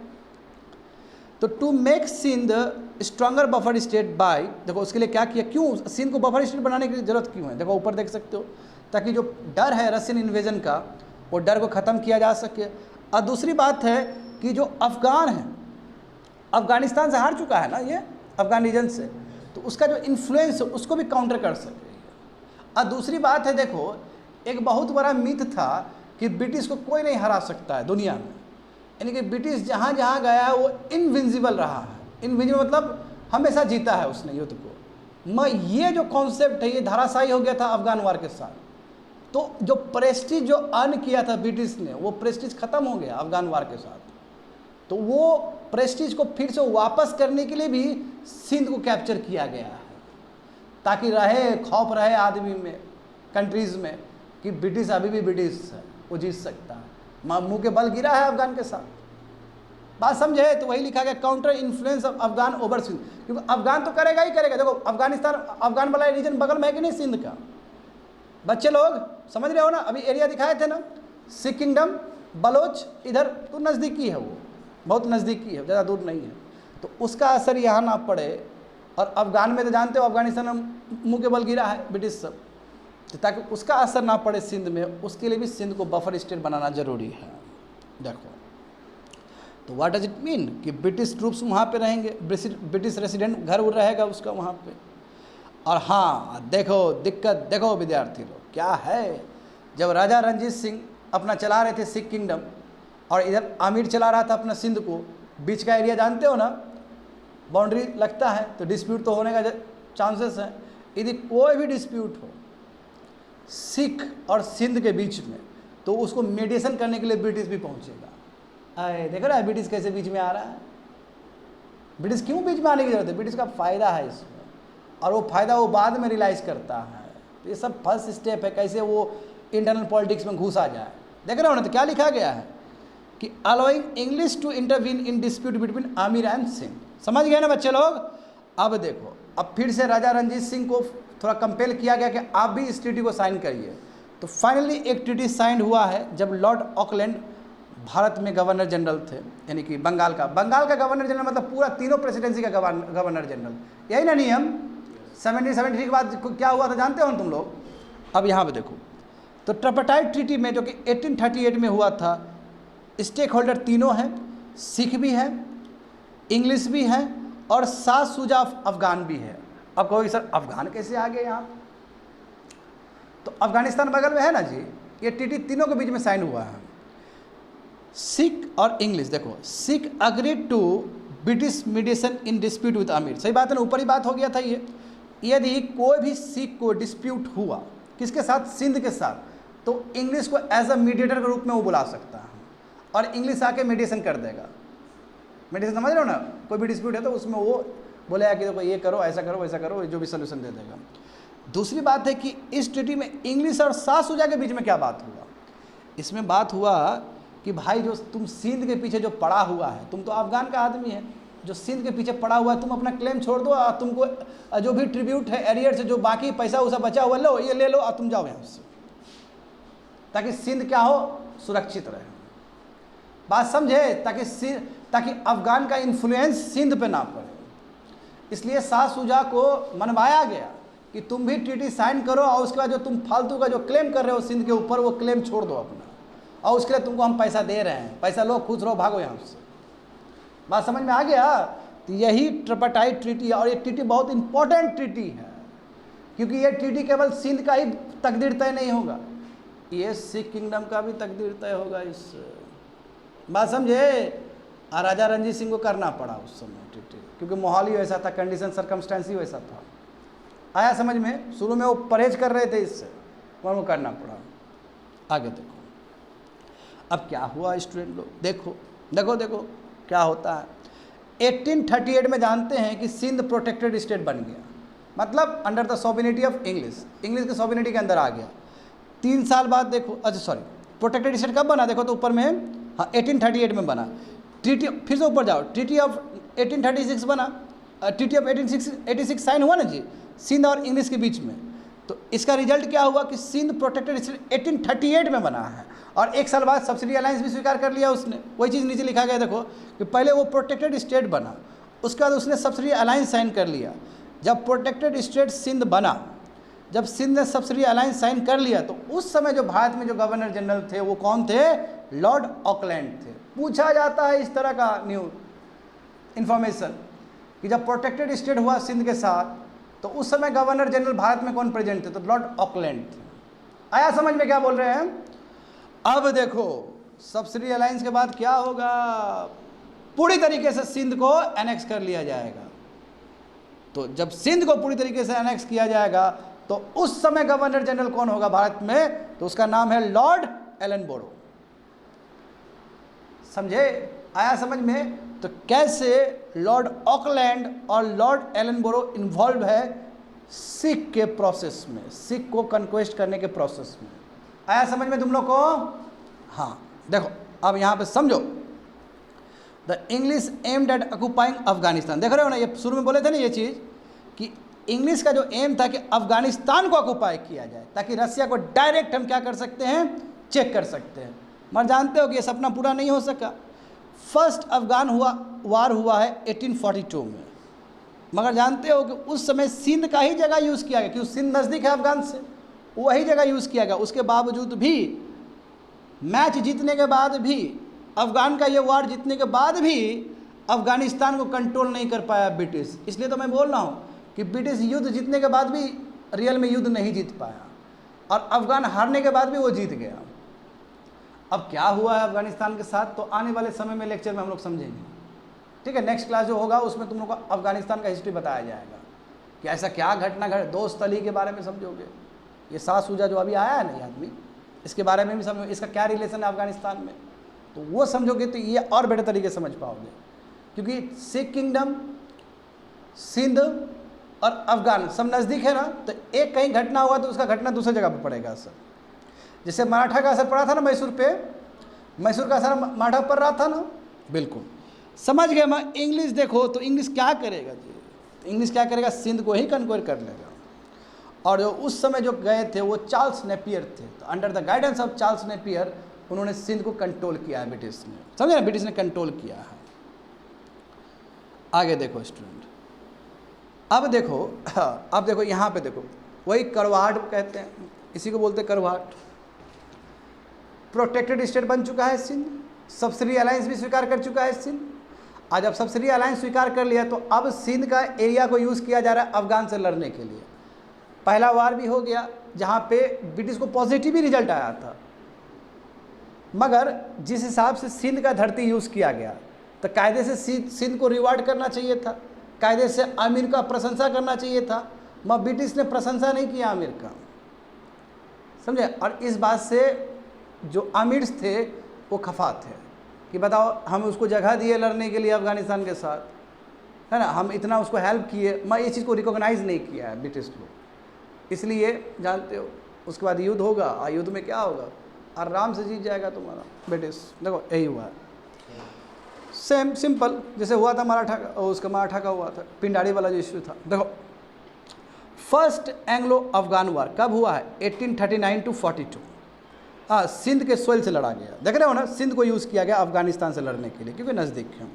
तो to make Sindh stronger buffer state by, देखो उसके लिए क्या किया, क्यों सिंध को बफर स्टेट बनाने की जरूरत क्यों है, देखो ऊपर देख सकते हो, ताकि जो डर है रशियन इन्वेजन का, वो डर को ख़त्म किया जा सके। और दूसरी बात है कि जो अफ़गान है, अफ़गानिस्तान से हार चुका है ना ये, अफ़गान रीजन से, तो उसका जो इन्फ्लुएंस है उसको भी काउंटर कर सके। और दूसरी बात है, देखो एक बहुत बड़ा मिथ था कि ब्रिटिश को कोई नहीं हरा सकता है दुनिया में, यानी कि ब्रिटिश जहाँ जहाँ गया है वो इनविंसिबल रहा है। इनविंसिबल मतलब हमेशा जीता है उसने युद्ध को। ये जो कॉन्सेप्ट है ये धराशायी हो गया था अफगान वार के साथ। तो जो प्रेस्टीज जो अर्न किया था ब्रिटिश ने, वो प्रेस्टीज खत्म हो गया अफगान वार के साथ। तो वो प्रेस्टीज को फिर से वापस करने के लिए भी सिंध को कैप्चर किया गया है, ताकि रहे खौफ रहे आदमी में, कंट्रीज़ में, कि ब्रिटिश अभी भी ब्रिटिश है, वो जीत सकता है। मुंह के बल गिरा है अफगान के साथ। बात समझे? तो वही लिखा गया, counter influence of Afghan over Sindh, क्योंकि अफगान तो करेगा ही करेगा। देखो अफगानिस्तान, अफगान वाला रीजन बगल में है कि नहीं सिंध का, बच्चे लोग समझ रहे हो ना? अभी एरिया दिखाए थे ना, सिख किंगडम, बलोच, इधर तो नज़दीकी है, वो बहुत नज़दीकी है, ज़्यादा दूर नहीं है। तो उसका असर यहाँ ना पड़े। और अफगान में तो जानते हो, अफगानिस्तान में मुँह के बल गिरा है ब्रिटिश सब, तो ताकि उसका असर ना पड़े सिंध में, उसके लिए भी सिंध को बफर स्टेट बनाना जरूरी है। देखो तो व्हाट डज इट मीन कि ब्रिटिश ट्रूप्स वहाँ पे रहेंगे, ब्रिटिश रेसिडेंट घर रहेगा उसका वहाँ पे। और हाँ देखो दिक्कत, देखो विद्यार्थी लोग क्या है, जब राजा रणजीत सिंह अपना चला रहे थे सिख किंगडम और इधर आमिर चला रहा था अपना सिंध को, बीच का एरिया जानते हो ना, बाउंड्री लगता है तो डिस्प्यूट तो होने का चांसेस है। यदि कोई भी डिस्प्यूट हो सिख और सिंध के बीच में तो उसको मेडिएशन करने के लिए ब्रिटिश भी पहुंचेगा। अरे देखो ना ब्रिटिश कैसे बीच में आ रहा है। ब्रिटिश क्यों बीच में आने की जरूरत है, ब्रिटिश का फ़ायदा है इसमें, और वो फ़ायदा वो बाद में रियलाइज़ करता है। तो ये सब फर्स्ट स्टेप है कैसे वो इंटरनल पॉलिटिक्स में घुसा जाए। देख रहे हो ना, तो क्या लिखा गया है कि allowing English to intervene in dispute between Amir and Singh. समझ गए ना बच्चे लोग। अब देखो, अब फिर से राजा रणजीत सिंह को थोड़ा कंपेल किया गया कि आप भी इस ट्रीटी को साइन करिए। तो फाइनली एक ट्रीटी साइन हुआ है जब लॉर्ड ऑकलैंड भारत में गवर्नर जनरल थे, यानी कि बंगाल का गवर्नर जनरल, मतलब पूरा तीनों प्रेसिडेंसी का गवर्नर जनरल, यही ना नियम। 1773 के बाद क्या हुआ था जानते हो तुम लोग। अब यहाँ पे देखो तो ट्रिपटाइट ट्रीटी में जो कि 1838 में हुआ था, स्टेक होल्डर तीनों हैं, सिख भी है, इंग्लिश भी है और सात सूजा अफगान भी है। अब कहोगे सर अफगान कैसे आ गए यहाँ, तो अफगानिस्तान बगल में है ना जी। ये ट्रीटी तीनों के बीच में साइन हुआ है, सिख और इंग्लिश। देखो Sikh agreed to British mediation in dispute with Amir. सही बात है ना, ऊपर ही बात हो गया था ये। यदि कोई भी सिख को डिस्प्यूट हुआ किसके साथ, सिंध के साथ, तो इंग्लिश को एज अ मीडिएटर के रूप में वो बुला सकता है और इंग्लिश आके मीडिएशन कर देगा। मीडिएशन समझ रहे हो ना, कोई भी डिस्प्यूट है तो उसमें वो बोलेगा कि देखो ये करो, ऐसा करो, वैसा करो, जो भी सोल्यूशन दे देगा। दूसरी बात है कि इस ट्रीटी में इंग्लिश और सात सूजा के बीच में क्या बात हुआ। इसमें बात हुआ कि भाई जो तुम सिंध के पीछे जो पड़ा हुआ है, तुम तो अफगान का आदमी है, जो सिंध के पीछे पड़ा हुआ है, तुम अपना क्लेम छोड़ दो और तुमको जो भी ट्रिब्यूट है एरियर से जो बाकी पैसा उसा बचा हुआ लो, ये ले लो और तुम जाओ यहाँ से, ताकि सिंध क्या हो, सुरक्षित रहे। बात समझे, ताकि अफगान का इन्फ्लुएंस सिंध पे ना पड़े। इसलिए सात सूजा को मनवाया गया कि तुम भी ट्रीटी साइन करो और उसके बाद जो तुम फालतू का जो क्लेम कर रहे हो सिंध के ऊपर, वो क्लेम छोड़ दो अपना, और उसके लिए तुमको हम पैसा दे रहे हैं, पैसा लो, खुश रहो, भागो यहाँ से। बात समझ में आ गया। तो यही ट्रिपटाइट ट्रीटी है और ये ट्रीटी बहुत इंपॉर्टेंट ट्रीटी है, क्योंकि ये ट्रीटी केवल सिंध का ही तकदीर तय नहीं होगा, ये सिख किंगडम का भी तकदीर तय होगा इस। बात समझे। राजा रणजीत सिंह को करना पड़ा उस समय ट्रीटी, क्योंकि माहौल ही वैसा था, कंडीशन सर्कमस्टेंस ही वैसा था। आया समझ में। शुरू में वो परहेज कर रहे थे इससे, और वो करना पड़ा। आगे देखो अब क्या हुआ स्टूडेंट लोग, देखो देखो देखो क्या होता है। 1838 में जानते हैं कि सिंध प्रोटेक्टेड स्टेट बन गया, मतलब under the sovereignty of English के सॉवरेनिटी के अंदर आ गया। 3 साल बाद देखो, अच्छा सॉरी, प्रोटेक्टेड स्टेट कब बना, देखो तो ऊपर में, हाँ 1838 में बना। ट्रीटी, फिर से ऊपर जाओ, ट्रीटी ऑफ 1836 बना, ट्रीटी ऑफ 1886 साइन हुआ ना जी सिंध और इंग्लिश के बीच में। तो इसका रिजल्ट क्या हुआ कि सिंध प्रोटेक्टेड स्टेट 1838 में बना है, और 1 साल बाद सब्सिडी अलायंस भी स्वीकार कर लिया उसने। वही चीज़ नीचे लिखा गया देखो कि पहले वो प्रोटेक्टेड स्टेट बना, उसके बाद उसने सब्सिडी अलायंस साइन कर लिया। जब प्रोटेक्टेड स्टेट सिंध बना, जब सिंध ने सब्सिडी अलायंस साइन कर लिया, तो उस समय जो भारत में जो गवर्नर जनरल थे वो कौन थे, लॉर्ड ऑकलैंड थे। पूछा जाता है इस तरह का न्यू इन्फॉर्मेशन कि जब प्रोटेक्टेड स्टेट हुआ सिंध के साथ, तो उस समय गवर्नर जनरल भारत में कौन प्रेजेंट थे, तो लॉर्ड ऑकलैंड थे। आया समझ में क्या बोल रहे हैं। अब देखो सब्सिडी अलायंस के बाद क्या होगा, पूरी तरीके से सिंध को एनेक्स कर लिया जाएगा। तो जब सिंध को पूरी तरीके से एनेक्स किया जाएगा, तो उस समय गवर्नर जनरल कौन होगा भारत में, तो उसका नाम है लॉर्ड एलनबोरो। समझे, आया समझ में। तो कैसे लॉर्ड ऑकलैंड और लॉर्ड एलनबोरो इन्वॉल्व है सिख के प्रोसेस में, सिख को कन्क्वेस्ट करने के प्रोसेस में। आया समझ में तुम लोग को। हाँ देखो अब यहाँ पे समझो, the English aimed at occupying Afghanistan. देख रहे हो ना, ये शुरू में बोले थे ना ये चीज़ कि इंग्लिश का जो एम था कि अफगानिस्तान को ऑक्युपाई किया जाए, ताकि रसिया को डायरेक्ट हम क्या कर सकते हैं, चेक कर सकते हैं। मगर जानते हो कि ये सपना पूरा नहीं हो सका। फर्स्ट अफगान वार हुआ है 1842 में, मगर जानते हो कि उस समय सिंध का ही जगह यूज़ किया गया, क्योंकि सिंध नज़दीक है अफगान से। वही जगह यूज़ किया गया। उसके बावजूद भी, मैच जीतने के बाद भी, अफ़गान का ये वार जीतने के बाद भी अफ़गानिस्तान को कंट्रोल नहीं कर पाया ब्रिटिश। इसलिए तो मैं बोल रहा हूँ कि ब्रिटिश युद्ध जीतने के बाद भी रियल में युद्ध नहीं जीत पाया, और अफ़गान हारने के बाद भी वो जीत गया। अब क्या हुआ है अफ़गानिस्तान के साथ, तो आने वाले समय में लेक्चर में हम लोग समझेंगे। ठीक है, नेक्स्ट क्लास जो होगा उसमें तुम लोग को अफ़गानिस्तान का हिस्ट्री बताया जाएगा कि ऐसा क्या घटना घट, दोस्त अली के बारे में समझोगे, ये शाह शुजा जो अभी आया है ना ये आदमी, इसके बारे में भी समझो, इसका क्या रिलेशन है अफ़गानिस्तान में, तो वो समझोगे तो ये और बेटर तरीके से समझ पाओगे। क्योंकि सिख किंगडम, सिंध और अफ़गान सब नज़दीक है ना, तो एक कहीं घटना हुआ तो उसका घटना दूसरी जगह पर पड़ेगा असर। जैसे मराठा का असर पड़ा था ना मैसूर पे, मैसूर का असर मराठा पर रहा था ना, बिल्कुल समझ गए। मैं इंग्लिश देखो तो इंग्लिश क्या करेगा जी, तो इंग्लिश क्या करेगा, सिंध को ही कन्क्वायर कर लेगा। और जो उस समय जो गए थे वो चार्ल्स नेपियर थे, तो under the guidance of Charles Napier उन्होंने सिंध को कंट्रोल किया है ब्रिटिश ने, समझे ना, ब्रिटिश ने कंट्रोल किया है। आगे देखो स्टूडेंट, अब देखो यहाँ पे देखो, वही करवाहट कहते हैं, इसी को बोलते हैं करवाहट। प्रोटेक्टेड स्टेट बन चुका है सिंध, सब्सिडी अलायंस भी स्वीकार कर चुका है सिंध। आज जब सब्सिडी अलायंस स्वीकार कर लिया तो अब सिंध का एरिया को यूज़ किया जा रहा है अफ़गान से लड़ने के लिए। पहला वार भी हो गया जहाँ पे ब्रिटिश को पॉजिटिव ही रिजल्ट आया था, मगर जिस हिसाब से सिंध का धरती यूज़ किया गया तो कायदे से सिंध को रिवार्ड करना चाहिए था, कायदे से आमिर का प्रशंसा करना चाहिए था, मगर ब्रिटिश ने प्रशंसा नहीं किया आमिर का, समझे। और इस बात से जो आमिर थे वो खफा थे कि बताओ हम उसको जगह दिए लड़ने के लिए अफ़गानिस्तान के साथ, है ना, हम इतना उसको हेल्प किए, मैं ये चीज़ को रिकॉग्नाइज़ नहीं किया है ब्रिटिश लोग। इसलिए जानते हो उसके बाद युद्ध होगा, और युद्ध में क्या होगा, आराम से जीत जाएगा तुम्हारा ब्रिटिश। देखो यही हुआ है, सेम सिंपल जैसे हुआ था मराठा का, उसका मराठा का हुआ था, पिंडारी वाला जो इश्यू था। देखो फर्स्ट एंग्लो अफ़गान वार कब हुआ है, 1839 to 42। हाँ, सिंध के सोइल से लड़ा गया, देख रहे हो ना, सिंध को यूज़ किया गया अफ़गानिस्तान से लड़ने के लिए क्योंकि नज़दीक है।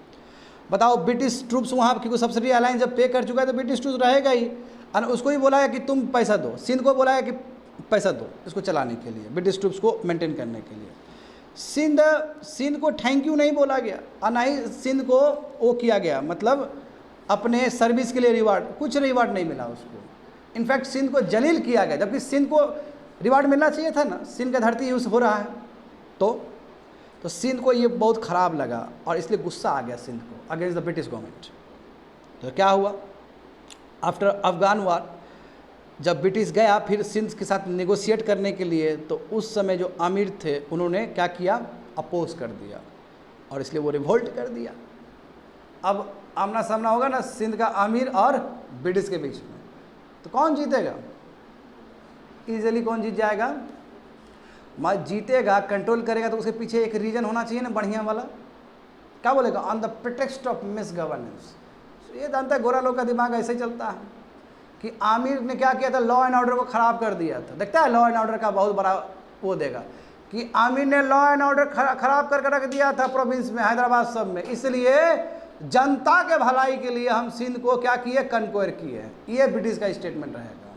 बताओ ब्रिटिश ट्रूप्स वहाँ, क्योंकि सब्सिडी अलायंस जब पे कर चुका है तो ब्रिटिश ट्रूप्स रहेगा ही, और उसको ही बोला है कि तुम पैसा दो, सिंध को बोला है कि पैसा दो इसको चलाने के लिए, ब्रिटिश ट्रूप्स को मेंटेन करने के लिए। सिंध को थैंक यू नहीं बोला गया, और ना ही सिंध को वो किया गया, मतलब अपने सर्विस के लिए रिवार्ड, कुछ रिवार्ड नहीं मिला उसको। इनफैक्ट सिंध को जलील किया गया, जबकि सिंध को रिवार्ड मिलना चाहिए था ना, सिंध का धरती यूज़ हो रहा है। तो सिंध को ये बहुत ख़राब लगा और इसलिए गुस्सा आ गया सिंध को अगेंस्ट द ब्रिटिश गवर्नमेंट। तो क्या हुआ, आफ्टर अफ़गान वार जब ब्रिटिश गया फिर सिंध के साथ नेगोशिएट करने के लिए, तो उस समय जो आमिर थे उन्होंने क्या किया, अपोज कर दिया, और इसलिए वो रिवोल्ट कर दिया। अब आमना सामना होगा ना सिंध का आमिर और ब्रिटिश के बीच में, तो कौन जीतेगा, ईजिली कौन जीत जाएगा, मैं जीतेगा, कंट्रोल करेगा, तो उसके पीछे एक रीजन होना चाहिए ना बढ़िया वाला। क्या बोलेगा, on the pretext of miss governance. ये जानता है गोरा लोग का दिमाग ऐसे ही चलता है कि आमिर ने क्या किया था, लॉ एंड ऑर्डर को ख़राब कर दिया था। देखता है लॉ एंड ऑर्डर का बहुत बड़ा वो देगा कि आमिर ने लॉ एंड ऑर्डर ख़राब करके रख दिया था प्रोविंस में, हैदराबाद सब में, इसलिए जनता के भलाई के लिए हम सिंध को क्या किए, कन्क्वायर किए। ये ब्रिटिश का स्टेटमेंट रहेगा,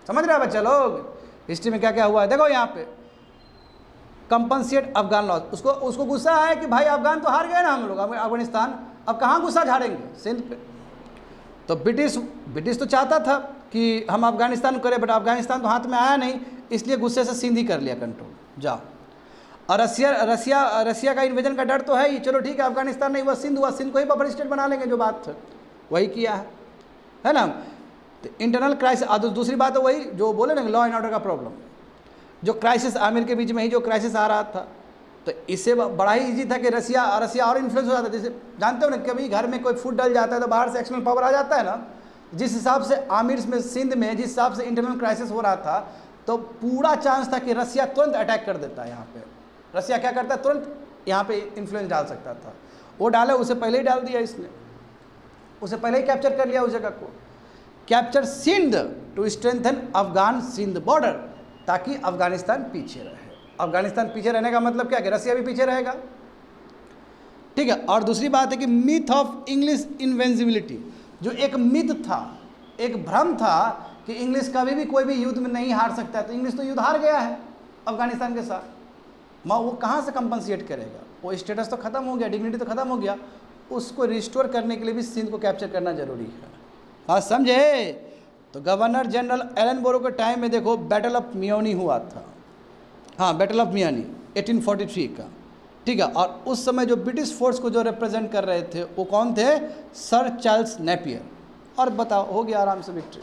समझ रहे हैं बच्चा लोग। हिस्ट्री में क्या क्या हुआ है देखो, यहाँ पे कंपनसेट अफगान लॉस, उसको गुस्सा है कि भाई अफगान तो हार गए ना हम लोग, अफगानिस्तान, अब कहाँ गुस्सा झाड़ेंगे, सिंध पे। तो ब्रिटिश तो चाहता था कि हम अफगानिस्तान करें, बट अफगानिस्तान तो हाथ में आया नहीं, इसलिए गुस्से से सिंध ही कर लिया कंट्रोल, जाओ। और रसिया का इन्वेजन का डर तो है ही, चलो ठीक है अफगानिस्तान नहीं हुआ, सिंध हुआ, सिंध को ही बफर स्टेट बना लेंगे, जो बात है वही किया है ना। तो इंटरनल क्राइसिस, दूसरी बात है वही जो बोले ना, लॉ एंड ऑर्डर का प्रॉब्लम, जो क्राइसिस आमिर के बीच में ही जो क्राइसिस आ रहा था, तो इससे बड़ा ही ईजी था कि रसिया और इन्फ्लुएंस हो जाता है। जैसे जानते हो ना, कभी घर में कोई फूड डल जाता है तो बाहर से एक्सटर्नल पावर आ जाता है ना, जिस हिसाब से आमिर में, सिंध में जिस हिसाब से इंटरनल क्राइसिस हो रहा था, तो पूरा चांस था कि रसिया तुरंत अटैक कर देता है। यहाँ पे रसिया क्या करता है, तुरंत यहाँ पे इन्फ्लुएंस डाल सकता था, वो डाले, उसे पहले ही डाल दिया इसने, उसे पहले ही कैप्चर कर लिया उस जगह को। Capture Sindh to strengthen Afghan Sindh border, ताकि अफगानिस्तान पीछे रहे। अफगानिस्तान पीछे रहने का मतलब क्या है कि रसिया भी पीछे रहेगा, ठीक है। और दूसरी बात है कि मिथ ऑफ इंग्लिश इनवेंसिबिलिटी, जो एक मिथ था, एक भ्रम था कि इंग्लिश कभी भी कोई भी युद्ध में नहीं हार सकता है, तो इंग्लिश तो युद्ध हार गया है अफगानिस्तान के साथ। वो कहाँ से कंपनसेट करेगा? वो स्टेटस तो खत्म हो गया, डिग्निटी तो खत्म हो गया, उसको रिस्टोर करने के लिए भी सिंध को कैप्चर करना जरूरी है। हाँ समझे? तो गवर्नर जनरल एलन के टाइम में देखो बैटल ऑफ मियोनी हुआ था। हाँ, बैटल ऑफ मियोनी 1843 का, ठीक है। और उस समय जो ब्रिटिश फोर्स को जो रिप्रेजेंट कर रहे थे वो कौन थे? Sir Charles Napier. और बताओ, हो गया आराम से विक्ट्री।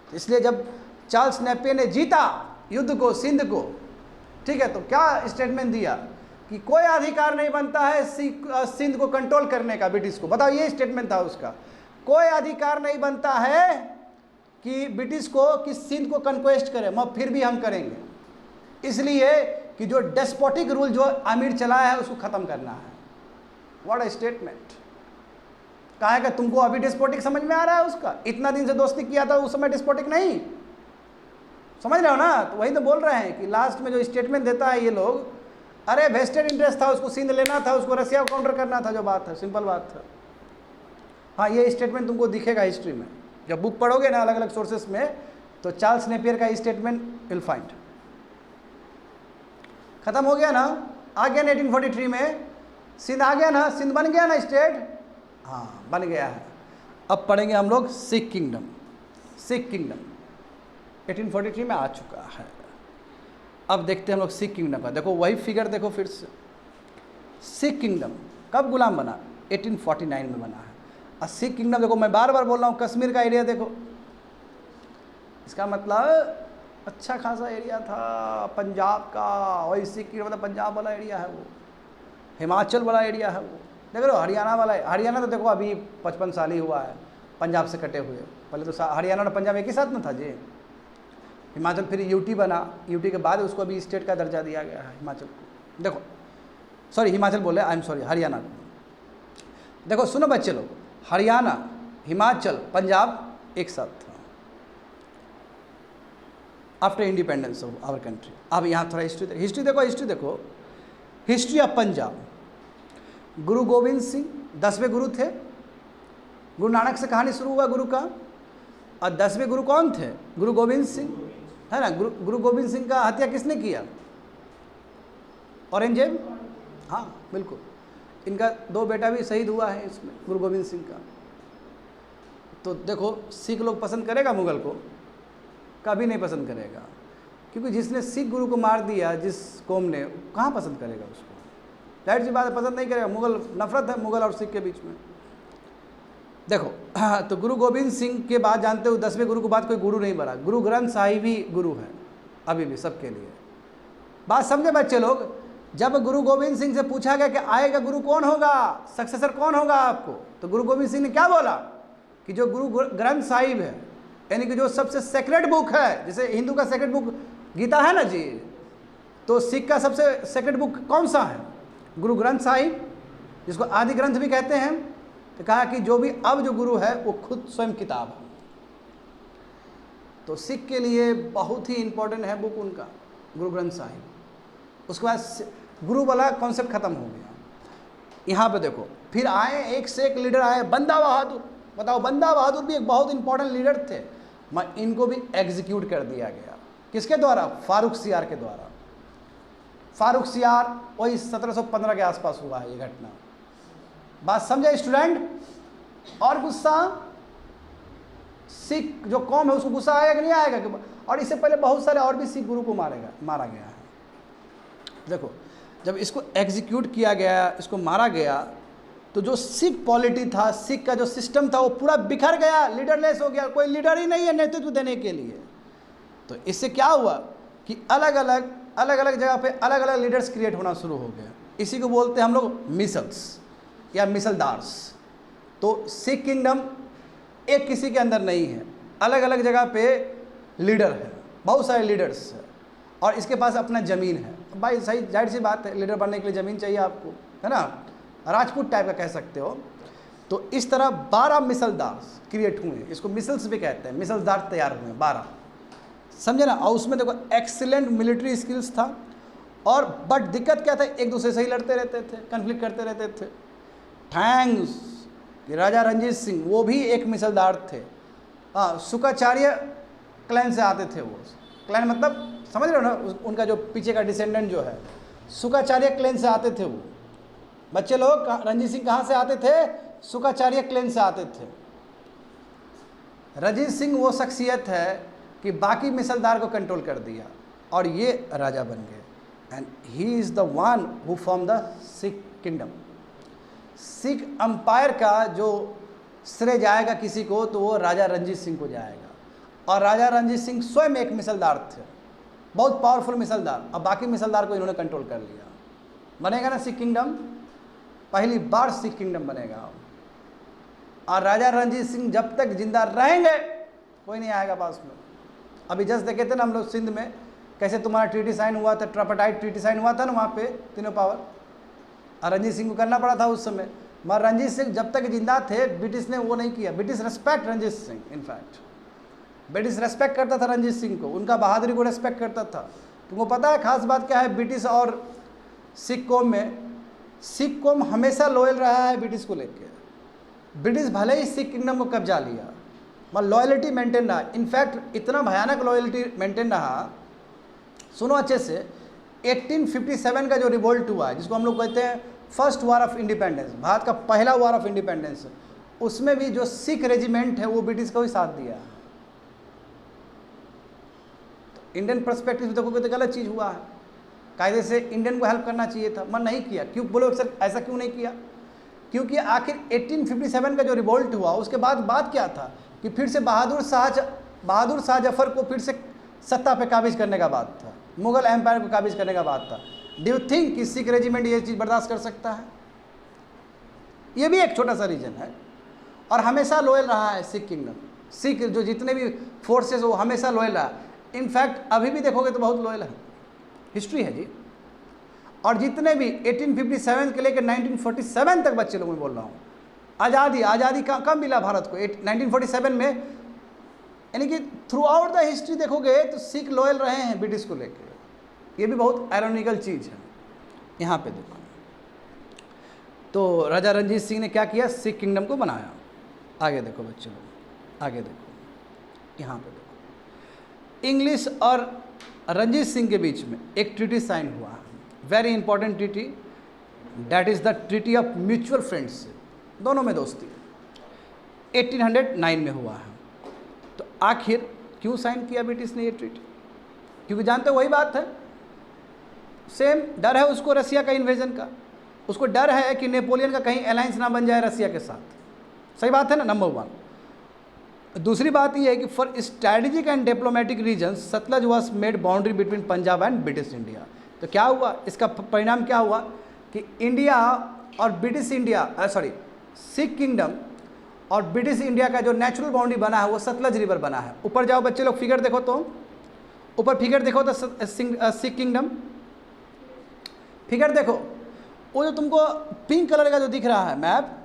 इसलिए जब चार्ल्स नेपियर ने जीता युद्ध को, सिंध को, ठीक है, तो क्या स्टेटमेंट दिया कि कोई अधिकार नहीं बनता है सिंध को कंट्रोल करने का ब्रिटिश को। बताओ, ये स्टेटमेंट था उसका। कोई अधिकार नहीं बनता है कि ब्रिटिश को कि सिंध को कंक्वेस्ट करे, मगर फिर भी हम करेंगे, इसलिए कि जो डेस्पोटिक रूल जो आमिर चलाया है उसको खत्म करना है। What a statement! कहा है कि तुमको अभी डेस्पोटिक समझ में आ रहा है उसका? इतना दिन से दोस्ती किया था उस समय डेस्पोटिक नहीं समझ रहे हो ना? तो वही तो बोल रहे हैं कि लास्ट में जो स्टेटमेंट देता है ये लोग, अरे वेस्टेड इंटरेस्ट था, उसको सिंध लेना था, उसको रसिया को काउंटर करना था, जो बात है सिंपल बात है। हाँ, ये स्टेटमेंट तुमको दिखेगा हिस्ट्री में, जब बुक पढ़ोगे ना अलग अलग सोर्सेस में, तो चार्ल्स नेपियर का स्टेटमेंट विल फाइंड। खत्म हो गया ना, आ गया ना 1843 में सिंध आ गया ना, सिंध बन गया ना स्टेट। हाँ, बन गया है। अब पढ़ेंगे हम लोग सिख किंगडम। सिख किंगडम 1843 में आ चुका है। अब देखते हैं हम लोग सिख किंगडम का। देखो वही फिगर देखो फिर से। सिख किंगडम कब गुलाम बना? 1849 में बना है। और सिख किंगडम देखो, मैं बार बार बोल रहा हूँ, कश्मीर का एरिया देखो, इसका मतलब अच्छा खासा एरिया था पंजाब का। वही सिख किंगडम मतलब पंजाब वाला एरिया है वो, हिमाचल वाला एरिया है वो। देख लो हरियाणा वाला है। हरियाणा तो देखो अभी 55 साल ही हुआ है पंजाब से कटे हुए। पहले तो हरियाणा और पंजाब एक ही साथ में था जी। हिमाचल फिर यूटी बना, यूटी के बाद उसको अभी स्टेट का दर्जा दिया गया है हिमाचल को। देखो सॉरी हिमाचल बोले, आई एम सॉरी, हरियाणा। देखो सुनो बच्चे लोग, हरियाणा, हिमाचल, पंजाब एक साथ था after independence of our country. अब यहाँ थोड़ा हिस्ट्री देखो, हिस्ट्री ऑफ पंजाब। गुरु गोविंद सिंह 10वें गुरु थे। गुरु नानक से कहानी शुरू हुआ गुरु का। और 10वें गुरु कौन थे? गुरु गोविंद सिंह, है ना। गुरु गोविंद सिंह का हत्या किसने किया? औरंगजेब। हाँ बिल्कुल, इनका 2 बेटा भी शहीद हुआ है इसमें, गुरु गोविंद सिंह का। तो देखो सिख लोग पसंद करेगा मुगल को? कभी नहीं पसंद करेगा, क्योंकि जिसने सिख गुरु को मार दिया, जिस कौम ने, कहाँ पसंद करेगा उसको? जाहिर सी बात है, पसंद नहीं करेगा। मुगल, नफरत है मुगल और सिख के बीच में। देखो तो गुरु गोविंद सिंह के बाद जानते हो 10वें गुरु के बाद कोई गुरु नहीं बना। गुरु ग्रंथ साहिब ही गुरु है अभी भी सबके लिए। बात समझे बच्चे लोग? जब गुरु गोविंद सिंह से पूछा गया कि आएगा गुरु कौन होगा, सक्सेसर कौन होगा आपको, तो गुरु गोविंद सिंह ने क्या बोला कि जो गुरु ग्रंथ साहिब है, यानी कि जो सबसे सेक्रेट बुक है, जैसे हिंदू का सेक्रेट बुक गीता है ना जी, तो सिख का सबसे सेक्रेट बुक कौन सा है? गुरु ग्रंथ साहिब, जिसको आदि ग्रंथ भी कहते हैं। तो कहा कि जो भी अब जो गुरु है वो खुद स्वयं किताब है। तो सिख के लिए बहुत ही इंपॉर्टेंट है बुक उनका, गुरु ग्रंथ साहिब। उसके बाद गुरु वाला कॉन्सेप्ट खत्म हो गया। यहाँ पे देखो फिर आए, एक से एक लीडर आए। बंदा बहादुर, बताओ, बंदा बहादुर भी एक बहुत इंपॉर्टेंट लीडर थे। इनको भी एग्जीक्यूट कर दिया गया। किसके द्वारा? फारूक सियार के द्वारा। फारूक सियार वही 1715 के आसपास हुआ है ये घटना। बात समझे स्टूडेंट? और गुस्सा, सिख जो कौम है उसको गुस्सा आएगा कि नहीं आएगा? और इससे पहले बहुत सारे और भी सिख गुरु को मारा गया है। देखो जब इसको एग्जीक्यूट किया गया, इसको मारा गया, तो जो सिख पॉलिटी था, सिख का जो सिस्टम था, वो पूरा बिखर गया, लीडरलेस हो गया। कोई लीडर ही नहीं है नेतृत्व देने के लिए। तो इससे क्या हुआ कि अलग अलग जगह पे अलग अलग लीडर्स क्रिएट होना शुरू हो गए। इसी को बोलते हैं हम लोग मिसल्स या मिसलदार्स। तो सिख किंगडम एक किसी के अंदर नहीं है, अलग अलग जगह पे लीडर है, बहुत सारे लीडर्स है, और इसके पास अपना ज़मीन है। भाई सही, जाहिर सी बात है, लीडर बनने के लिए ज़मीन चाहिए आपको, है ना, राजपूत टाइप का कह सकते हो। तो इस तरह 12 मिसलदार्स क्रिएट हुए, इसको मिसल्स भी कहते हैं। मिसलदार तैयार हुए 12, समझे ना। और उसमें देखो एक्सीलेंट मिलिट्री स्किल्स था। और बट दिक्कत क्या था, एक दूसरे से ही लड़ते रहते थे, कन्फ्लिक्ट करते रहते थे। थैंक्स कि राजा रंजीत सिंह वो भी एक मिसलदार थे। हाँ, शुक्राचार्य क्लैन से आते थे वो। क्लैन मतलब समझ रहे हो ना, उनका जो पीछे का डिसेंडेंट जो है शुक्राचार्य क्लैन से आते थे वो बच्चे लोग। रणजीत सिंह कहाँ से आते थे? शुक्राचार्य क्लैन से आते थे। रणजीत सिंह वो शख्सियत है कि बाकी मिसलदार को कंट्रोल कर दिया और ये राजा बन गए। And he is the one who form the Sikh kingdom. Sikh umpire का जो श्रेय जाएगा किसी को तो वो राजा रणजीत सिंह को जाएगा। और राजा रणजीत सिंह स्वयं एक मिसलदार थे, बहुत पावरफुल मिसलदार। अब बाकी मिसलदार को इन्होंने कंट्रोल कर लिया। बनेगा ना सिख किंगडम, पहली बार सिख किंगडम बनेगा। और राजा रणजीत सिंह जब तक जिंदा रहेंगे कोई नहीं आएगा पास में। अभी जस्ट देखे थे ना हम लोग सिंध में कैसे तुम्हारा ट्रीटी साइन हुआ था, ट्रापाटाइट ट्रीटी साइन हुआ था ना वहाँ पे तीनों पावर। और रणजीत सिंह को करना पड़ा था उस समय, मगर रणजीत सिंह जब तक जिंदा थे ब्रिटिश ने वो नहीं किया। British respect Ranjit Singh, in fact British respect करता था रणजीत सिंह को, उनका बहादुरी को रेस्पेक्ट करता था। तुमको पता है खास बात क्या है ब्रिटिश और सिख कौम में? सिख कौम हमेशा लॉयल रहा है ब्रिटिश को लेकर। ब्रिटिश भले ही सिख किंगडम को कब्जा लिया मगर लॉयल्टी मेंटेन रहा। इनफैक्ट इतना भयानक लॉयल्टी मेंटेन रहा, सुनो अच्छे से, 1857 का जो रिवोल्ट हुआ है जिसको हम लोग कहते हैं first war of independence, Bharat का पहला वॉर ऑफ इंडिपेंडेंस, उसमें भी जो सिख रेजिमेंट है वो ब्रिटिश को ही साथ दिया। तो इंडियन पर्सपेक्टिव से देखोगे तो गलत चीज़ हुआ है। कायदे से इंडियन को हेल्प करना चाहिए था, मन नहीं किया। क्यों बोलो सर, ऐसा क्यों नहीं किया? क्योंकि आखिर 1857 का जो रिवोल्ट हुआ उसके बाद बात क्या था कि फिर से बहादुर शाह जफर को फिर से सत्ता पे काबिज करने का बात था, मुगल एम्पायर को काबिज करने का बात था। डू यू थिंक कि सिख रेजिमेंट ये चीज़ बर्दाश्त कर सकता है? ये भी एक छोटा सा रीजन है। और हमेशा लॉयल रहा है सिख किंगडम। सिख जो जितने भी फोर्सेस वो हमेशा लॉयल रहा। इनफैक्ट अभी भी देखोगे तो बहुत लॉयल है, हिस्ट्री है जी। और जितने भी 1857 के लेकर 1947 तक बच्चे लोग मैं बोल रहा हूँ, आज़ादी कब मिला भारत को? 1947 में। यानी कि थ्रू आउट द हिस्ट्री देखोगे तो सिख लॉयल रहे हैं ब्रिटिश को लेकर। ये भी बहुत आयरॉनिकल चीज़ है। यहाँ पे देखो तो राजा रणजीत सिंह ने क्या किया, सिख किंगडम को बनाया। आगे देखो बच्चे लोग, आगे देखो, यहाँ पे देखो, इंग्लिश और रणजीत सिंह के बीच में एक ट्रीटी साइन हुआ, very important treaty, that is the treaty of mutual friendship. दोनों में दोस्ती 1809 में हुआ है। तो आखिर क्यों साइन किया ब्रिटिश ने ये ट्रीटी? क्योंकि जानते हो वही बात है, सेम डर है उसको रसिया का इन्वेजन का। उसको डर है कि नेपोलियन का कहीं अलायंस ना बन जाए रसिया के साथ। सही बात है ना, नंबर वन। दूसरी बात यह है कि for strategic and diplomatic reason Sutlej was made boundary between Punjab and British India. तो क्या हुआ, इसका परिणाम क्या हुआ कि इंडिया और ब्रिटिश इंडिया सिख किंगडम और ब्रिटिश इंडिया का जो नेचुरल बाउंड्री बना है वो सतलज रिवर बना है। ऊपर जाओ बच्चे लोग, फिगर देखो तो, ऊपर फिगर देखो तो सिख किंगडम फिगर देखो, वो जो तुमको पिंक कलर का जो दिख रहा है मैप,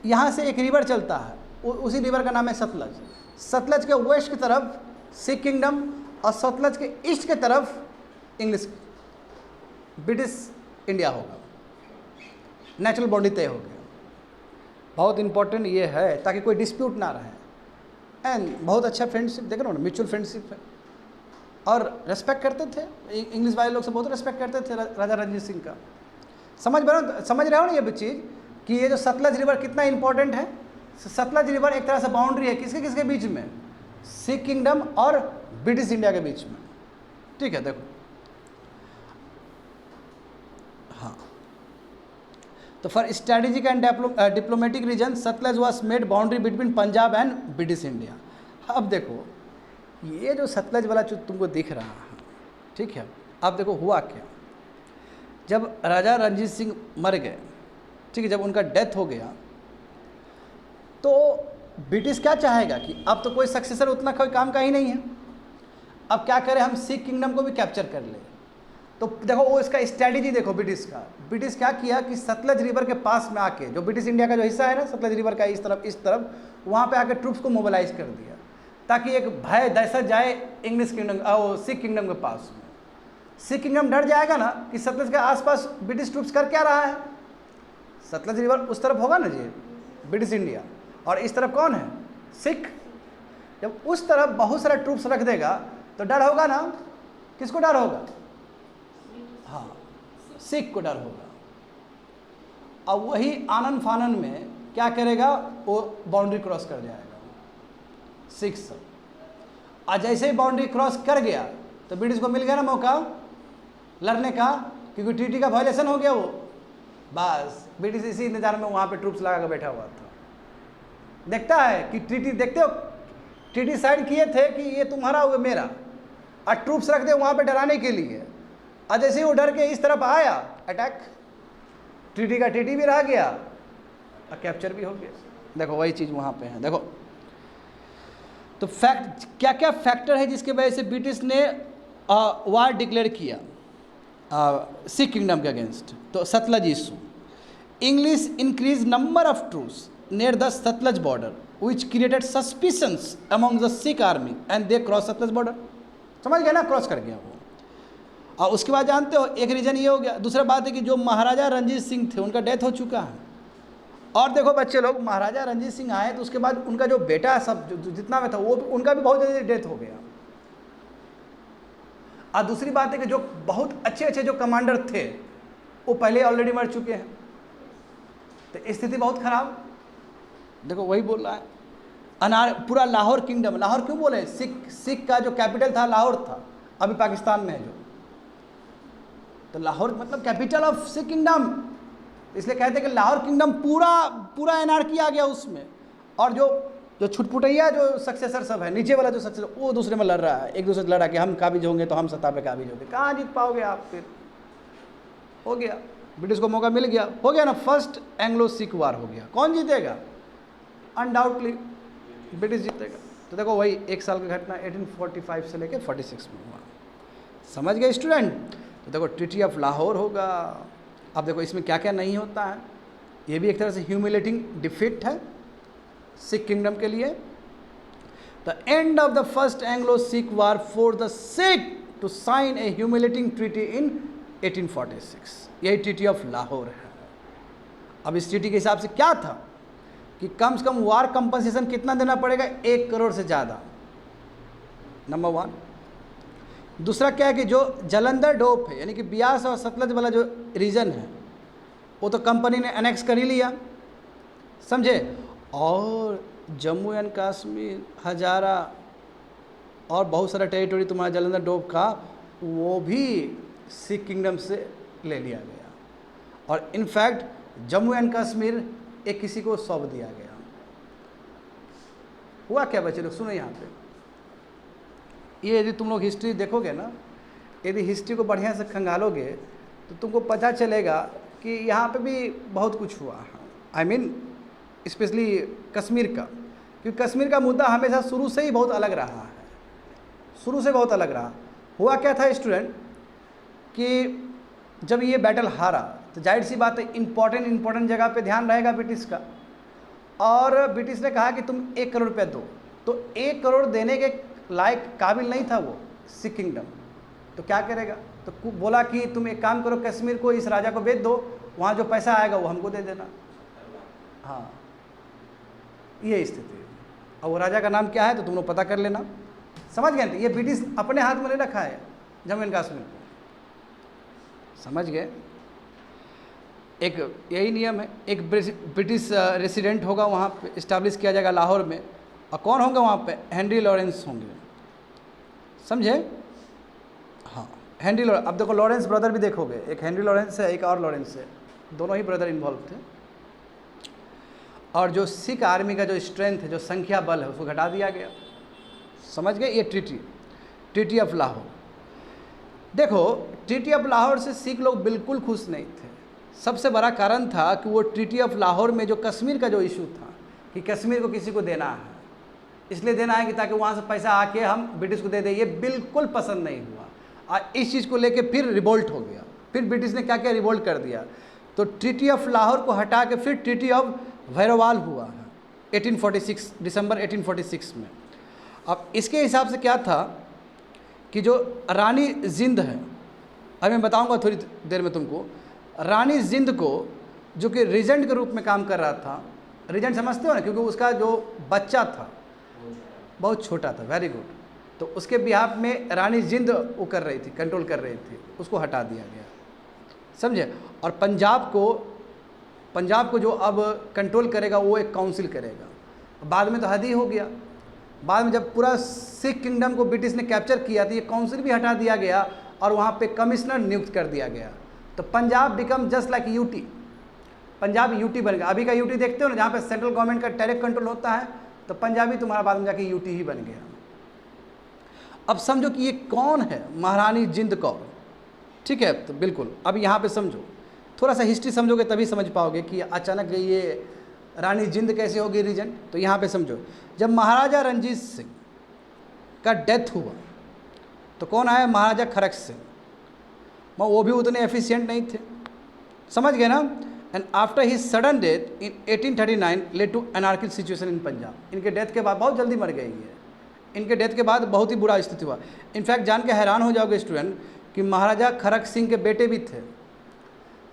यहाँ से एक रिवर चलता है, उसी रिवर का नाम है सतलज। सतलज के वेस्ट की तरफ सिख किंगडम और सतलज के ईस्ट की तरफ इंग्लिश ब्रिटिश इंडिया होगा, नेचुरल बाउंड्री तय हो गया। बहुत इंपॉर्टेंट ये है ताकि कोई डिस्प्यूट ना रहे। एंड बहुत अच्छा फ्रेंडशिप देख रहे हो ना, म्यूचुअल फ्रेंडशिप है। और रेस्पेक्ट करते थे, इंग्लिश वाले लोग से बहुत रेस्पेक्ट करते थे राजा रणजीत सिंह का। समझ रहे हो ना ये चीज़ कि ये जो सतलज रिवर कितना इंपॉर्टेंट है। सतलज रिवर एक तरह से बाउंड्री है किसके किसके बीच में, सिख किंगडम और ब्रिटिश इंडिया के बीच में। ठीक है, देखो हाँ, तो for strategic and diplomatic reason Sutlej was made boundary between Punjab and British India. अब देखो ये जो सतलज वाला जो तुमको दिख रहा है, ठीक है, अब देखो हुआ क्या। जब राजा रणजीत सिंह मर गए, ठीक है, जब उनका डेथ हो गया तो ब्रिटिश क्या चाहेगा कि अब तो कोई सक्सेसर उतना कोई काम का ही नहीं है, अब क्या करें हम सिख किंगडम को भी कैप्चर कर ले। तो देखो वो इसका स्ट्रैटेजी देखो ब्रिटिश का। ब्रिटिश क्या किया कि सतलज रिवर के पास में आके, जो ब्रिटिश इंडिया का जो हिस्सा है ना सतलज रिवर का इस तरफ वहाँ पे आके ट्रूप्स को मोबिलाइज कर दिया ताकि एक भय दहशत जाए इंग्लिश किंगडम और सिख किंगडम के पास में। सिख किंगडम डर जाएगा ना कि सतलज के आसपास ब्रिटिश ट्रूप्स कर क्या रहा है। सतलज रिवर उस तरफ होगा ना जी ब्रिटिश इंडिया, और इस तरफ कौन है, सिख। जब उस तरफ बहुत सारा ट्रूप्स रख देगा तो डर होगा ना, किसको डर होगा? हाँ, सिख को डर होगा। अब वही आनन फानन में क्या करेगा, वो बाउंड्री क्रॉस कर जाएगा सिख सब। और जैसे ही बाउंड्री क्रॉस कर गया तो ब्रिटिश को मिल गया ना मौका लड़ने का, क्योंकि ट्रीटी का वायलेशन हो गया वो। बस ब्रिटिश इसी इंतजार में वहाँ पे ट्रूप्स लगा कर बैठा हुआ था। देखता है कि ट्रीटी, देखते हो ट्रीटी साइन किए थे कि ये तुम्हारा वो मेरा, और ट्रूप्स रख दे वहाँ पे डराने के लिए। और जैसे ही वो डर के इस तरफ आया अटैक, ट्रीटी का ट्रीटी भी रह गया और कैप्चर भी हो गया। देखो वही चीज़ वहाँ पे है। देखो तो फैक्ट क्या क्या फैक्टर है जिसके वजह से ब्रिटिश ने वार डिक्लेयर किया सिख किंगडम के अगेंस्ट। तो Sutlej issue, English increase number of troops near the Satluj border which created suspicions among the Sikh army and they crossed Satluj border। समझ गया ना, क्रॉस कर गया वो। और उसके बाद जानते हो एक रीज़न ये हो गया। दूसरा बात है कि जो महाराजा रंजीत सिंह थे उनका डेथ हो चुका है। और देखो बच्चे लोग, महाराजा रंजीत सिंह आए तो उसके बाद उनका जो बेटा सब जो जितना में था वो उनका भी बहुत जल्दी डेथ हो गया। और दूसरी बात है कि जो बहुत अच्छे अच्छे जो कमांडर थे वो पहले ऑलरेडी मर चुके हैं, तो स्थिति बहुत खराब। देखो वही बोल रहा है पूरा लाहौर किंगडम। लाहौर क्यों बोले? सिख का जो कैपिटल था लाहौर था, अभी पाकिस्तान में है जो। तो लाहौर मतलब कैपिटल ऑफ सिख किंगडम, इसलिए कहते हैं कि लाहौर किंगडम पूरा एनार्की आ गया उसमें। और जो छुटपुटैया जो सक्सेसर सब है, नीचे वाला जो सक्सेसर वो दूसरे में लड़ रहा है, एक दूसरे से लड़ा कि हम काबिज होंगे तो हम सत्ता पे काबिज होंगे। कहाँ जीत पाओगे आप? फिर हो गया, ब्रिटिश को मौका मिल गया, हो गया ना, फर्स्ट एंग्लो सिख वार हो गया। कौन जीतेगा? अनडाउटली ब्रिटिश जीतेगा। तो देखो वही एक साल की घटना 1845 से लेकर 46 में हुआ। समझ गए स्टूडेंट? तो देखो ट्रीटी ऑफ लाहौर होगा। अब देखो इसमें क्या क्या नहीं होता है, ये भी एक तरह से ह्यूमिलेटिंग डिफीट है सिख किंगडम के लिए। The end of the first Anglo Sikh war force the Sikh to sign a humiliating treaty in 1846। यही ट्रीटी ऑफ लाहौर है। अब इस ट्रीटी के हिसाब से क्या था कि कम से कम वार कंपनसेशन कितना देना पड़ेगा? 1 करोड़ से ज़्यादा, नंबर 1। दूसरा क्या है कि जो जलंधर डोप है यानी कि ब्यास और सतलज वाला जो रीजन है वो तो कंपनी ने एनेक्स कर ही लिया, समझे। और जम्मू एंड कश्मीर, हजारा और बहुत सारा टेरिटोरी तुम्हारा जलंधर डोप का वो भी सिख किंगडम से ले लिया गया। और इनफैक्ट जम्मू एंड कश्मीर एक किसी को सौंप दिया गया। हुआ क्या बच्चे लोग, सुनो यहाँ पे, ये यदि तुम लोग हिस्ट्री देखोगे ना, यदि हिस्ट्री को बढ़िया से खंगालोगे तो तुमको पता चलेगा कि यहाँ पे भी बहुत कुछ हुआ है। आई मीन स्पेशली कश्मीर का, क्योंकि कश्मीर का मुद्दा हमेशा शुरू से ही बहुत अलग रहा है, शुरू से बहुत अलग रहा। हुआ क्या था स्टूडेंट कि जब ये बैटल हारा तो जाहिर सी बात है इंपॉर्टेंट जगह पे ध्यान रहेगा ब्रिटिश का। और ब्रिटिश ने कहा कि तुम 1 करोड़ रुपया दो, तो 1 करोड़ देने के लायक काबिल नहीं था वो सिख किंगडम। तो क्या करेगा? तो बोला कि तुम एक काम करो, कश्मीर को इस राजा को बेच दो, वहाँ जो पैसा आएगा वो हमको दे देना। हाँ, ये स्थिति है। और वो राजा का नाम क्या है तो तुम लोग पता कर लेना। समझ गए? ये ब्रिटिश अपने हाथ में नहीं रखा है जम्मू एंड कश्मीर को, समझ गए। एक यही नियम है, एक ब्रिटिश रेसिडेंट होगा वहाँ पे, इस्टेब्लिश किया जाएगा लाहौर में। और कौन होंगे वहाँ पे? हेनरी लॉरेंस होंगे, समझे। हाँ, हेनरी लॉरेंस। अब देखो लॉरेंस ब्रदर भी देखोगे, एक हेनरी लॉरेंस है, एक और लॉरेंस है, दोनों ही ब्रदर इन्वॉल्व थे। और जो सिख आर्मी का जो स्ट्रेंथ है, जो संख्या बल है, उसको घटा दिया गया, समझ गए। ये ट्रीटी ऑफ लाहौर। देखो ट्रीटी ऑफ लाहौर से सिख लोग बिल्कुल खुश नहीं थे। सबसे बड़ा कारण था कि वो ट्रीटी ऑफ लाहौर में जो कश्मीर का जो इशू था कि कश्मीर को किसी को देना है, इसलिए देना है कि ताकि वहाँ से पैसा आके हम ब्रिटिश को दे दें, ये बिल्कुल पसंद नहीं हुआ। और इस चीज़ को लेके फिर रिवोल्ट हो गया। फिर ब्रिटिश ने क्या क्या रिवोल्ट कर दिया, तो ट्रीटी ऑफ लाहौर को हटा के फिर ट्रीटी ऑफ भैरवाल हुआ है 1846, दिसंबर 1846 में। अब इसके हिसाब से क्या था कि जो रानी जिंद है, अभी मैं बताऊंगा थोड़ी देर में तुमको, रानी जिंद को जो कि रीजेंट के रूप में काम कर रहा था, रीजेंट समझते हो ना, क्योंकि उसका जो बच्चा था बहुत छोटा था, वेरी गुड। तो उसके बिहाफ में रानी जिंद वो कर रही थी, कंट्रोल कर रही थी, उसको हटा दिया गया, समझे। और पंजाब को जो अब कंट्रोल करेगा वो एक काउंसिल करेगा। बाद में तो हद ही हो गया, बाद में जब पूरा सिख किंगडम को ब्रिटिश ने कैप्चर किया तो ये काउंसिल भी हटा दिया गया और वहाँ पे कमिश्नर नियुक्त कर दिया गया। तो Punjab become just like UT, Punjab UT बन गया। अभी का यूटी देखते हो ना, जहाँ पे सेंट्रल गवर्नमेंट का डायरेक्ट कंट्रोल होता है, तो पंजाबी तुम्हारा बाद में जाके यूटी ही बन गया। अब समझो कि ये कौन है, महारानी जिंद कौर, ठीक है। तो बिल्कुल अब यहाँ पे समझो, थोड़ा सा हिस्ट्री समझोगे तभी समझ पाओगे कि अचानक ये रानी जिंद कैसे होगी रीजेंट। तो यहाँ पे समझो, जब महाराजा रंजीत सिंह का डेथ हुआ तो कौन आया, महाराजा खरक सिंह। वो भी उतने एफिशिएंट नहीं थे, समझ गए ना। And after he sudden death in 1839 led to anarchic situation in Punjab. इनके डेथ के बाद, बहुत जल्दी मर गए ये, इनके डेथ के बाद बहुत ही बुरा स्थिति हुआ। इनफैक्ट जान के हैरान हो जाओगे स्टूडेंट कि महाराजा खरक सिंह के बेटे भी थे।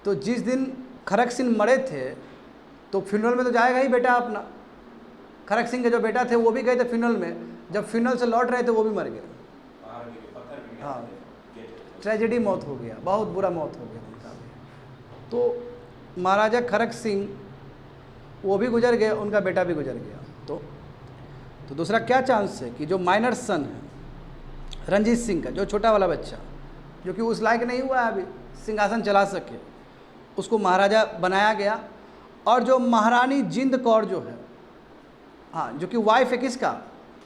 तो जिस दिन खरक सिंह मरे थे तो फ्यूनरल में तो जाएगा ही बेटा अपना। खरक सिंह के जो बेटा थे वो भी गए थे फ्यूनरल में, जब फ्यूनरल से लौट रहे थे वो भी मर गए। हाँ, ट्रेजेडी मौत हो गया, बहुत बुरा मौत हो गया उनका भी। तो महाराजा खरक सिंह वो भी गुजर गए, उनका बेटा भी गुजर गया। तो दूसरा क्या चांस है कि जो माइनर सन है रंजीत सिंह का, जो छोटा वाला बच्चा जो कि उस लायक नहीं हुआ है अभी सिंहासन चला सके, उसको महाराजा बनाया गया। और जो महारानी जिंद कौर जो है, हाँ, जो कि वाइफ है किसका,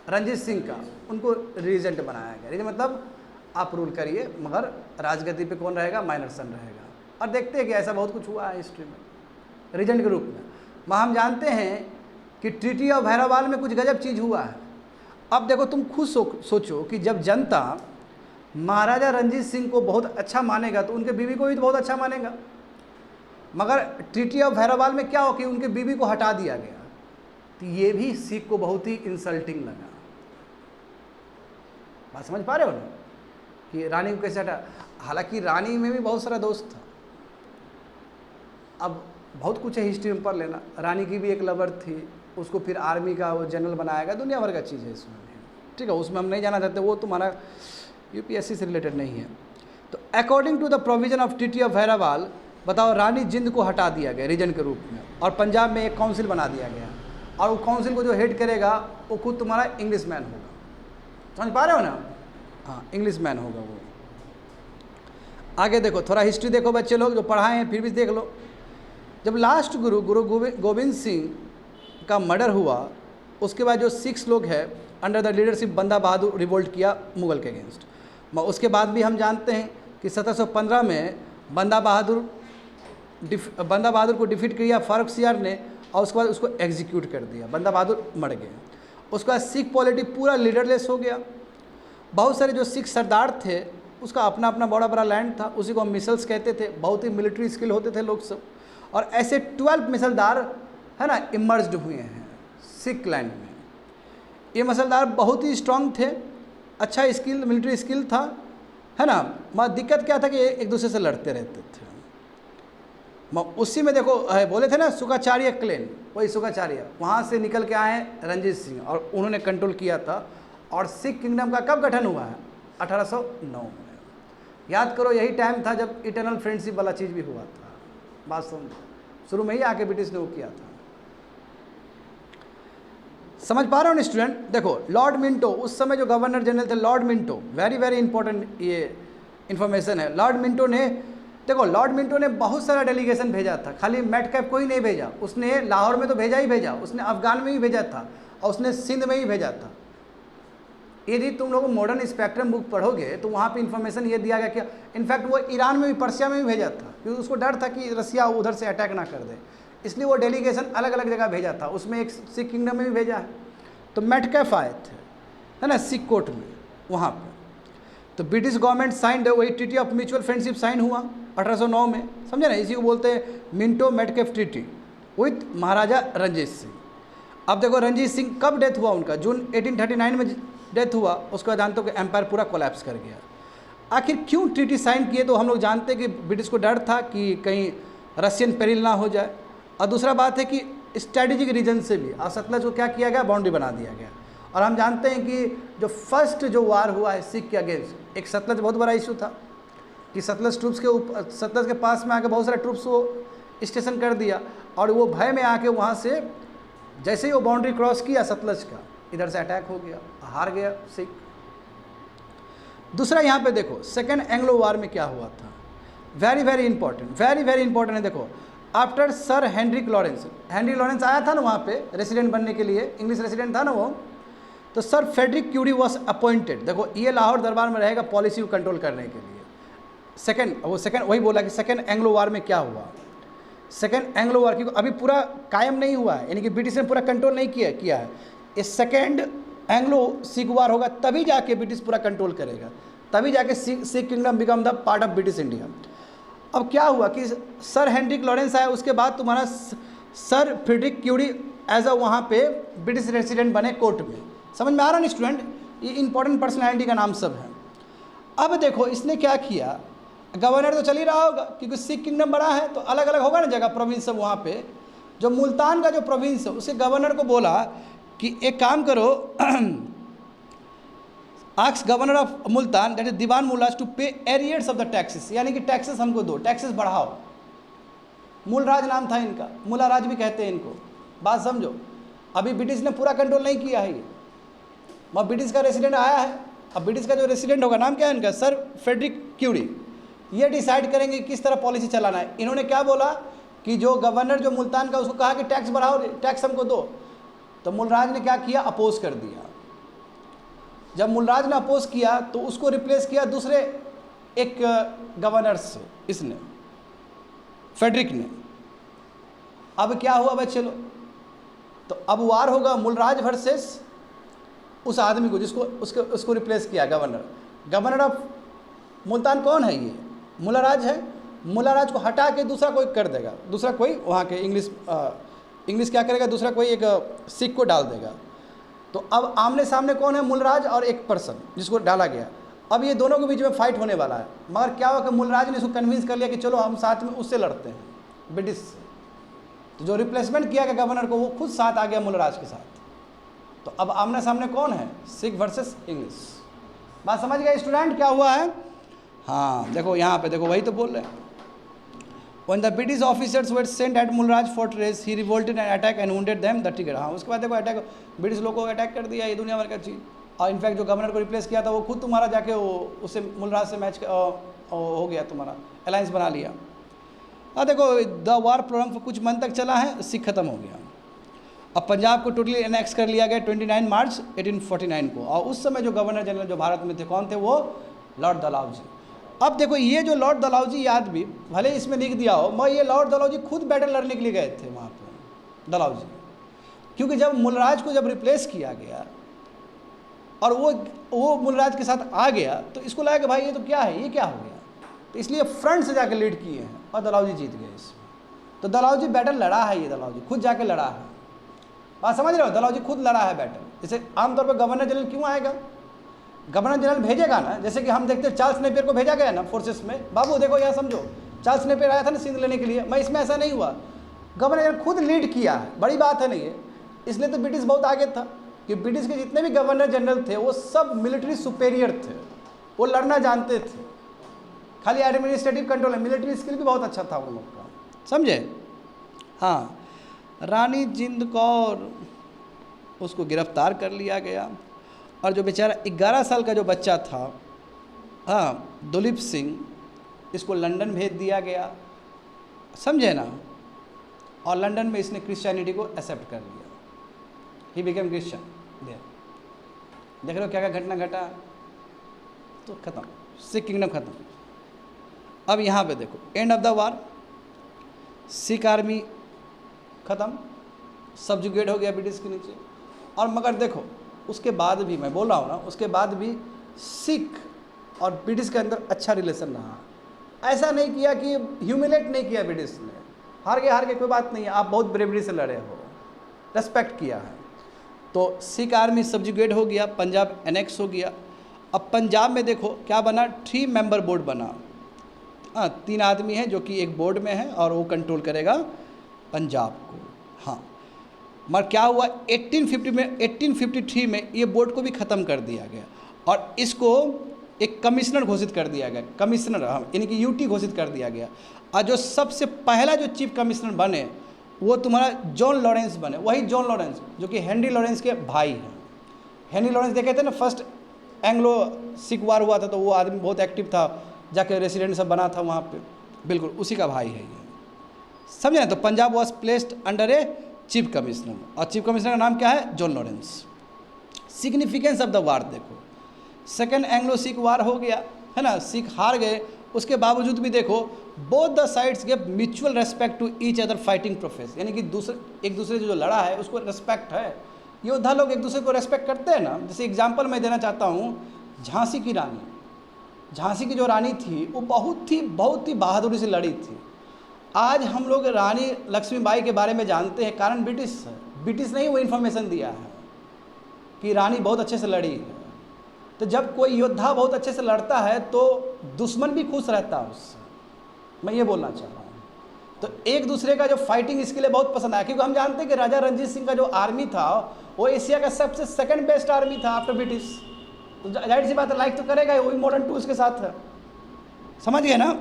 रंजीत सिंह का, उनको रीजेंट बनाया गया। रीजेंट मतलब आप रूल करिए मगर राजगद्दी पे कौन रहेगा, माइनर सन रहेगा। और देखते हैं कि ऐसा बहुत कुछ हुआ है हिस्ट्री में रीजेंट के रूप में। हम जानते हैं कि ट्रीटी ऑफ भैरवाल में कुछ गजब चीज़ हुआ है। अब देखो तुम खुद सोचो कि जब जनता महाराजा रंजीत सिंह को बहुत अच्छा मानेगा तो उनके बीवी को भी तो बहुत अच्छा मानेगा। मगर ट्रीटी ऑफ भैरवाल में क्या हो कि उनके बीवी को हटा दिया गया, तो ये भी सिख को बहुत ही इंसल्टिंग लगा। बात समझ पा रहे हो ना कि रानी को कैसे हटा। हालांकि रानी में भी बहुत सारा दोस्त था। अब बहुत कुछ है हिस्ट्री में पढ़ लेना। रानी की भी एक लवर थी, उसको फिर आर्मी का वो जनरल बनाया गया, दुनिया भर का चीज़ है इसमें, ठीक है। उसमें हम नहीं जाना चाहते, वो तुम्हारा यूपीएससी से रिलेटेड नहीं है। तो according to the provision of treaty of Bhairowal, बताओ, रानी जिंद को हटा दिया गया रीजन के रूप में और पंजाब में एक काउंसिल बना दिया गया। और वो काउंसिल को जो हेड करेगा वो खुद तुम्हारा इंग्लिश मैन होगा। समझ पा रहे हो ना, हाँ, इंग्लिश मैन होगा वो। आगे देखो, थोड़ा हिस्ट्री देखो बच्चे लोग, जो पढ़ाए हैं फिर भी देख लो। जब लास्ट गुरु गोविंद सिंह का मर्डर हुआ, उसके बाद जो 6 लोग हैं अंडर द लीडरशिप बंदा बहादुर रिवोल्ट किया मुगल के अगेंस्ट। उसके बाद भी हम जानते हैं कि 1715 में बंदा बहादुर को डिफीट किया फारूक सियार ने, और उसके बाद उसको एग्जीक्यूट कर दिया। बंदा बहादुर मर गए। उसके बाद सिख पॉलिटी पूरा लीडरलेस हो गया। बहुत सारे जो सिख सरदार थे, उसका अपना अपना बड़ा बड़ा लैंड था, उसी को हम मिसल्स कहते थे। बहुत ही मिलिट्री स्किल होते थे लोग सब। और ऐसे 12 मिसलदार है ना इमर्ज्ड हुए हैं सिख लैंड में। ये मसलदार बहुत ही स्ट्रांग थे, अच्छा स्किल, मिलिट्री स्किल था, है ना। मगर दिक्कत क्या था कि एक दूसरे से लड़ते रहते थे। उसी में देखो बोले थे ना सुखाचार्य क्लेन, वही सुखाचार्य वहाँ से निकल के आए रंजीत सिंह और उन्होंने कंट्रोल किया था। और सिख किंगडम का कब गठन हुआ है, 1809 में। याद करो, यही टाइम था जब इटर्नल फ्रेंडशिप वाला चीज़ भी हुआ था। बात समझो, शुरू में ही आके ब्रिटिश ने वो किया था। समझ पा रहे हो ना स्टूडेंट। देखो, लॉर्ड मिंटो उस समय जो गवर्नर जनरल थे, Lord Minto, very very important ये इन्फॉर्मेशन है। लॉर्ड मिंटो ने, देखो, लॉर्ड मिंटो ने बहुत सारा डेलीगेशन भेजा था, खाली मेटकैप को ही नहीं भेजा। उसने लाहौर में तो भेजा ही भेजा, उसने अफगान में ही भेजा था, और उसने सिंध में ही भेजा था। यदि तुम लोग मॉडर्न स्पेक्ट्रम बुक पढ़ोगे तो वहाँ पे इंफॉर्मेशन ये दिया गया कि इनफैक्ट वो ईरान में भी, पर्शिया में भी भेजा था, क्योंकि उसको डर था कि रसिया उधर से अटैक ना कर दे, इसलिए वो डेलीगेशन अलग अलग जगह भेजा था। उसमें एक सिख किंगडम में भी भेजा है। तो मेटकैफ आए थे, है ना, सिख कोर्ट में वहाँ पे। तो ब्रिटिश गवर्नमेंट साइन, वही treaty of mutual friendship sign हुआ 1809 में, समझे ना। इसी को बोलते हैं Minto Metcalfe treaty with Maharaja Ranjit Singh. अब देखो, रंजीत सिंह कब डेथ हुआ उनका, जून 1839 में डेथ हुआ। उसके बाद जानते हो कि एम्पायर पूरा कोलैप्स कर गया। आखिर क्यों ट्रीटी साइन किए, तो हम लोग जानते हैं कि ब्रिटिश को डर था कि कहीं रशियन पेरिल ना हो जाए, और दूसरा बात है कि स्ट्रैटेजिक रीजन से भी। और सतलज को क्या किया गया, बाउंड्री बना दिया गया। और हम जानते हैं कि जो फर्स्ट जो वार हुआ है सिख के अगेंस्ट, एक सतलज बहुत बड़ा इशू था कि सतलज ट्रूप्स के ऊपर, सतलज के पास में आके बहुत सारे ट्रूप्स वो स्टेशन कर दिया, और वो भय में आके वहाँ से जैसे ही वो बाउंड्री क्रॉस किया सतलज का, इधर से अटैक हो गया, हार गया सिख। दूसरा यहाँ पे देखो सेकेंड एंग्लो वार में क्या हुआ था, very very important, very very important है। देखो आफ्टर Sir Henrik Lawrence, Henry Lawrence आया था ना वहाँ पे रेसिडेंट बनने के लिए, इंग्लिश रेसिडेंट था ना वो, तो Sir Frederick Currie was appointed. देखो ये लाहौर दरबार में रहेगा पॉलिसी को कंट्रोल करने के लिए। सेकंड वही बोला कि सेकंड एंग्लो वार में क्या हुआ, सेकंड एंग्लो वार, क्योंकि अभी पूरा कायम नहीं हुआ है, यानी कि ब्रिटिश ने पूरा कंट्रोल नहीं किया है। इस सेकंड एंग्लो सिख वार होगा तभी जाके ब्रिटिश पूरा कंट्रोल करेगा, तभी जाके Sikh kingdom become the part of British India. अब क्या हुआ कि सर हेनरिक लॉरेंस आया, उसके बाद तुम्हारा Sir Frederick Currie as a वहाँ पे ब्रिटिश रेसिडेंट बने कोर्ट में। समझ में आ रहा है स्टूडेंट, ये इंपॉर्टेंट पर्सनैलिटी का नाम सब है। अब देखो इसने क्या किया, गवर्नर तो चल ही रहा होगा क्योंकि सिख किंगडम बड़ा है तो अलग अलग होगा ना जगह, प्रोविंस सब। वहाँ पे जो मुल्तान का जो प्रोविंस है उसके गवर्नर को बोला कि एक काम करो, ask governor of Multan that is Diwan Mulraj to pay arrears of the taxes, यानी कि टैक्सेस हमको दो, टैक्सेस बढ़ाओ। मूलराज नाम था इनका, मूलाराज भी कहते हैं इनको। बात समझो, अभी ब्रिटिश ने पूरा कंट्रोल नहीं किया है ये, वहाँ ब्रिटिश का रेसिडेंट आया है। अब ब्रिटिश का जो रेसिडेंट होगा, नाम क्या है इनका, सर फ्रेडरिक क्यूरी, ये डिसाइड करेंगे किस तरह पॉलिसी चलाना है। इन्होंने क्या बोला कि जो गवर्नर जो मुल्तान का, उसको कहा कि टैक्स बढ़ाओ, टैक्स हमको दो। तो मूलराज ने क्या किया, अपोज कर दिया। जब मूलराज ने अपोज किया तो उसको रिप्लेस किया दूसरे एक गवर्नर से, इसने फ्रेडरिक ने। अब क्या हुआ भाई, चलो तो अब वार होगा मूलराज वर्सेस उस आदमी को जिसको उसको रिप्लेस किया गवर्नर। गवर्नर ऑफ मुल्तान कौन है, ये मूलाराज है। मूलाराज को हटा के दूसरा कोई कर देगा, दूसरा कोई वहाँ के इंग्लिश क्या करेगा, दूसरा कोई एक सिख को डाल देगा। तो अब आमने सामने कौन है, मूलराज और एक पर्सन जिसको डाला गया। अब ये दोनों के बीच में फाइट होने वाला है, मगर क्या हुआ कि मूलराज ने इसको कन्विंस कर लिया कि चलो हम साथ में उससे लड़ते हैं ब्रिटिश से। तो जो रिप्लेसमेंट किया गया गवर्नर को, वो खुद साथ आ गया मूलराज के साथ। तो अब आमने सामने कौन है, सिख वर्सेस इंग्लिश। बात समझ गए स्टूडेंट क्या हुआ है। हाँ देखो यहाँ पे देखो, वही तो बोल रहे हैं। When the British officers were sent at Mulraj fortress, he revolted and attacked and wounded them. The trigger। हाँ उसके बाद देखो अटैक, ब्रिटिश लोगों को अटैक कर दिया, ये दुनिया भर का चीज़। और इनफैक्ट जो गवर्नर को रिप्लेस किया था वो खुद तुम्हारा जाके वो उससे मूलराज से मैच हो गया, तुम्हारा अलायंस बना लिया। हाँ देखो द वार प्रोग्राम कुछ मंथ तक चला है, सिख खत्म हो गया। अब पंजाब को टोटली एनेक्स कर लिया गया 29 मार्च 1849 को। और उस समय जो गवर्नर जनरल जो भारत में थे कौन थे, वो लॉर्ड डलहौजी। अब देखो ये जो लॉर्ड डलहौजी, याद भी भले इसमें लिख दिया हो, मगर ये लॉर्ड डलहौजी खुद बैटल लड़ने के लिए गए थे वहाँ पे डलहौजी, क्योंकि जब मूलराज को जब रिप्लेस किया गया और वो मूलराज के साथ आ गया तो इसको लगा कि भाई ये तो क्या है, ये क्या हो गया। तो इसलिए फ्रंट से जाकर लीड किए हैं और डलहौजी जीत गए इसमें। तो डलहौजी बैटल लड़ा है, ये डलहौजी खुद जाके लड़ा है। बात समझ रहे हो, डलहौजी खुद लड़ा है बैटल। जैसे आमतौर पर गवर्नर जनरल क्यों आएगा, गवर्नर जनरल भेजेगा ना, जैसे कि हम देखते हैं चार्ल्स नेपियर को भेजा गया ना फोर्सेस में। बाबू देखो यहाँ समझो, चार्ल्स नेपियर आया था ना सिंध लेने के लिए, मैं इसमें ऐसा नहीं हुआ, गवर्नर जनरल खुद लीड किया है। बड़ी बात है नहीं है, इसलिए तो ब्रिटिश बहुत आगे था कि ब्रिटिश के जितने भी गवर्नर जनरल थे वो सब मिलिट्री सुपेरियर थे, वो लड़ना जानते थे, खाली एडमिनिस्ट्रेटिव कंट्रोल है, मिलिट्री स्किल भी बहुत अच्छा था उन लोग का, समझे। हाँ रानी जिंद कौर उसको गिरफ्तार कर लिया गया, और जो बेचारा 11 साल का जो बच्चा था, हाँ दुलीप सिंह, इसको लंदन भेज दिया गया, समझे ना। और लंदन में इसने क्रिश्चियनिटी को एक्सेप्ट कर लिया, ही बिकेम क्रिश्चियन। देख रहे हो क्या क्या घटना घटा, तो खत्म, सिख किंगडम खत्म। अब यहाँ पे देखो and of the war, Sikh army खत्म, सबजुगेट हो गया ब्रिटिश के नीचे। और मगर देखो उसके बाद भी, मैं बोल रहा हूँ ना, उसके बाद भी सिख और ब्रिटिश के अंदर अच्छा रिलेशन रहा। ऐसा नहीं किया कि ह्यूमिलेट नहीं किया ब्रिटिश ने, हार गए कोई बात नहीं है, आप बहुत ब्रेवरी से लड़े हो, रेस्पेक्ट किया है। तो सिख आर्मी सबजुगेट हो गया, पंजाब एनेक्स हो गया। अब पंजाब में देखो क्या बना, 3 मेंबर बोर्ड बना। हाँ 3 आदमी हैं जो कि एक बोर्ड में है और वो कंट्रोल करेगा पंजाब को। हाँ मगर क्या हुआ 1853 में ये बोर्ड को भी ख़त्म कर दिया गया और इसको एक कमिश्नर घोषित कर दिया गया, कमिश्नर यानी कि यूटी घोषित कर दिया गया। और जो सबसे पहला जो चीफ कमिश्नर बने वो तुम्हारा जॉन लॉरेंस बने, वही जॉन लॉरेंस जो कि हेनरी लॉरेंस के भाई हैं। हेनरी लॉरेंस देखे थे ना, फर्स्ट एंग्लो सिख वार हुआ था तो वो आदमी बहुत एक्टिव था, जाके रेसिडेंट सब बना था वहाँ पे, बिल्कुल उसी का भाई है ये, समझे ना। तो Punjab was placed under a chief commissioner और चीफ कमिश्नर का नाम क्या है, John Lawrence. Significance of the war देखो, सेकेंड एंग्लो सिख वार हो गया है ना, सिख हार गए, उसके बावजूद भी देखो both the sides gave mutual respect to each other fighting prowess, यानी कि एक दूसरे से जो लड़ा है उसको रेस्पेक्ट है। योद्धा लोग एक दूसरे को रेस्पेक्ट करते हैं ना। जैसे एग्जांपल मैं देना चाहता हूँ, झांसी की रानी, झांसी की जो रानी थी वो बहुत ही बहादुरी से लड़ी थी। आज हम लोग रानी लक्ष्मीबाई के बारे में जानते हैं, कारण ब्रिटिश ने ही वो इन्फॉर्मेशन दिया है कि रानी बहुत अच्छे से लड़ी है। तो जब कोई योद्धा बहुत अच्छे से लड़ता है तो दुश्मन भी खुश रहता है उससे, मैं ये बोलना चाह रहा हूँ। तो एक दूसरे का जो फाइटिंग स्किल है बहुत पसंद आया, क्योंकि हम जानते हैं कि राजा रणजीत सिंह का जो आर्मी था वो एशिया का सबसे सेकंड बेस्ट आर्मी था आफ्टर ब्रिटिश। तो जाहिर सी बात है लाइक तो करेगा, वही मॉडर्न टूल्स के साथ है, समझ गए ना।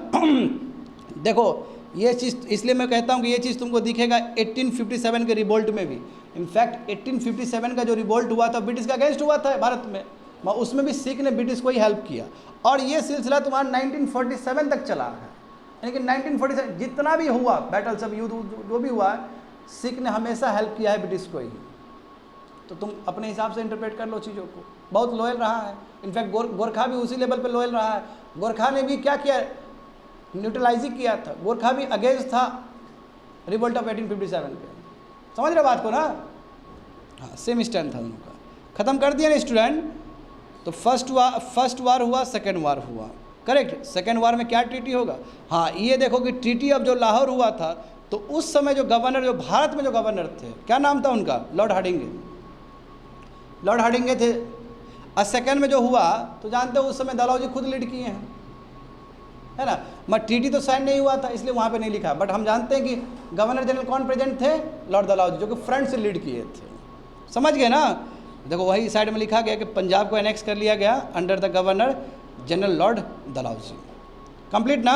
देखो ये चीज़ इसलिए मैं कहता हूँ कि ये चीज़ तुमको दिखेगा 1857 के रिवोल्ट में भी। इनफैक्ट 1857 का जो रिवोल्ट हुआ था ब्रिटिश का अगेंस्ट हुआ था भारत में, उसमें भी सिख ने ब्रिटिश को ही हेल्प किया और ये सिलसिला तुम्हारा 1947 तक चला है। यानी कि 1947 जितना भी हुआ बैटल सब युद्ध जो भी हुआ है, सिख ने हमेशा हेल्प किया है ब्रिटिश को ही। तो तुम अपने हिसाब से इंटरप्रेट कर लो चीज़ों को, बहुत लॉयल रहा है। इनफैक्ट गोरखा भी उसी लेवल पे लॉयल रहा है। गोरखा ने भी क्या किया, न्यूट्रलाइज ही किया था। गोरखा भी अगेंस्ट था रिवोल्ट ऑफ 1857 के, समझ रहे बात को ना। हाँ, सेम स्टैंड था दोनों का। ख़त्म कर दिया ना स्टूडेंट। तो फर्स्ट वार हुआ, सेकेंड वार हुआ, करेक्ट। सेकेंड वार में क्या ट्रीटी होगा, हाँ ये देखो कि ट्रीटी ऑफ जो लाहौर हुआ था, तो उस समय जो गवर्नर, जो भारत में जो गवर्नर थे, क्या नाम था उनका, लॉर्ड हार्डिंगे थे। और सेकेंड में जो हुआ तो जानते हो उस समय दलाउजी खुद लीड किए हैं, है ना। मगर ट्रीटी तो साइन नहीं हुआ था इसलिए वहाँ पे नहीं लिखा, बट हम जानते हैं कि गवर्नर जनरल कौन प्रेजेंट थे, लॉर्ड दलाउजी, जो कि फ्रंट से लीड किए थे, समझ गए ना। देखो वही साइड में लिखा गया कि पंजाब को एनेक्स कर लिया गया under the governor general lord Dalhousie. Complete ना।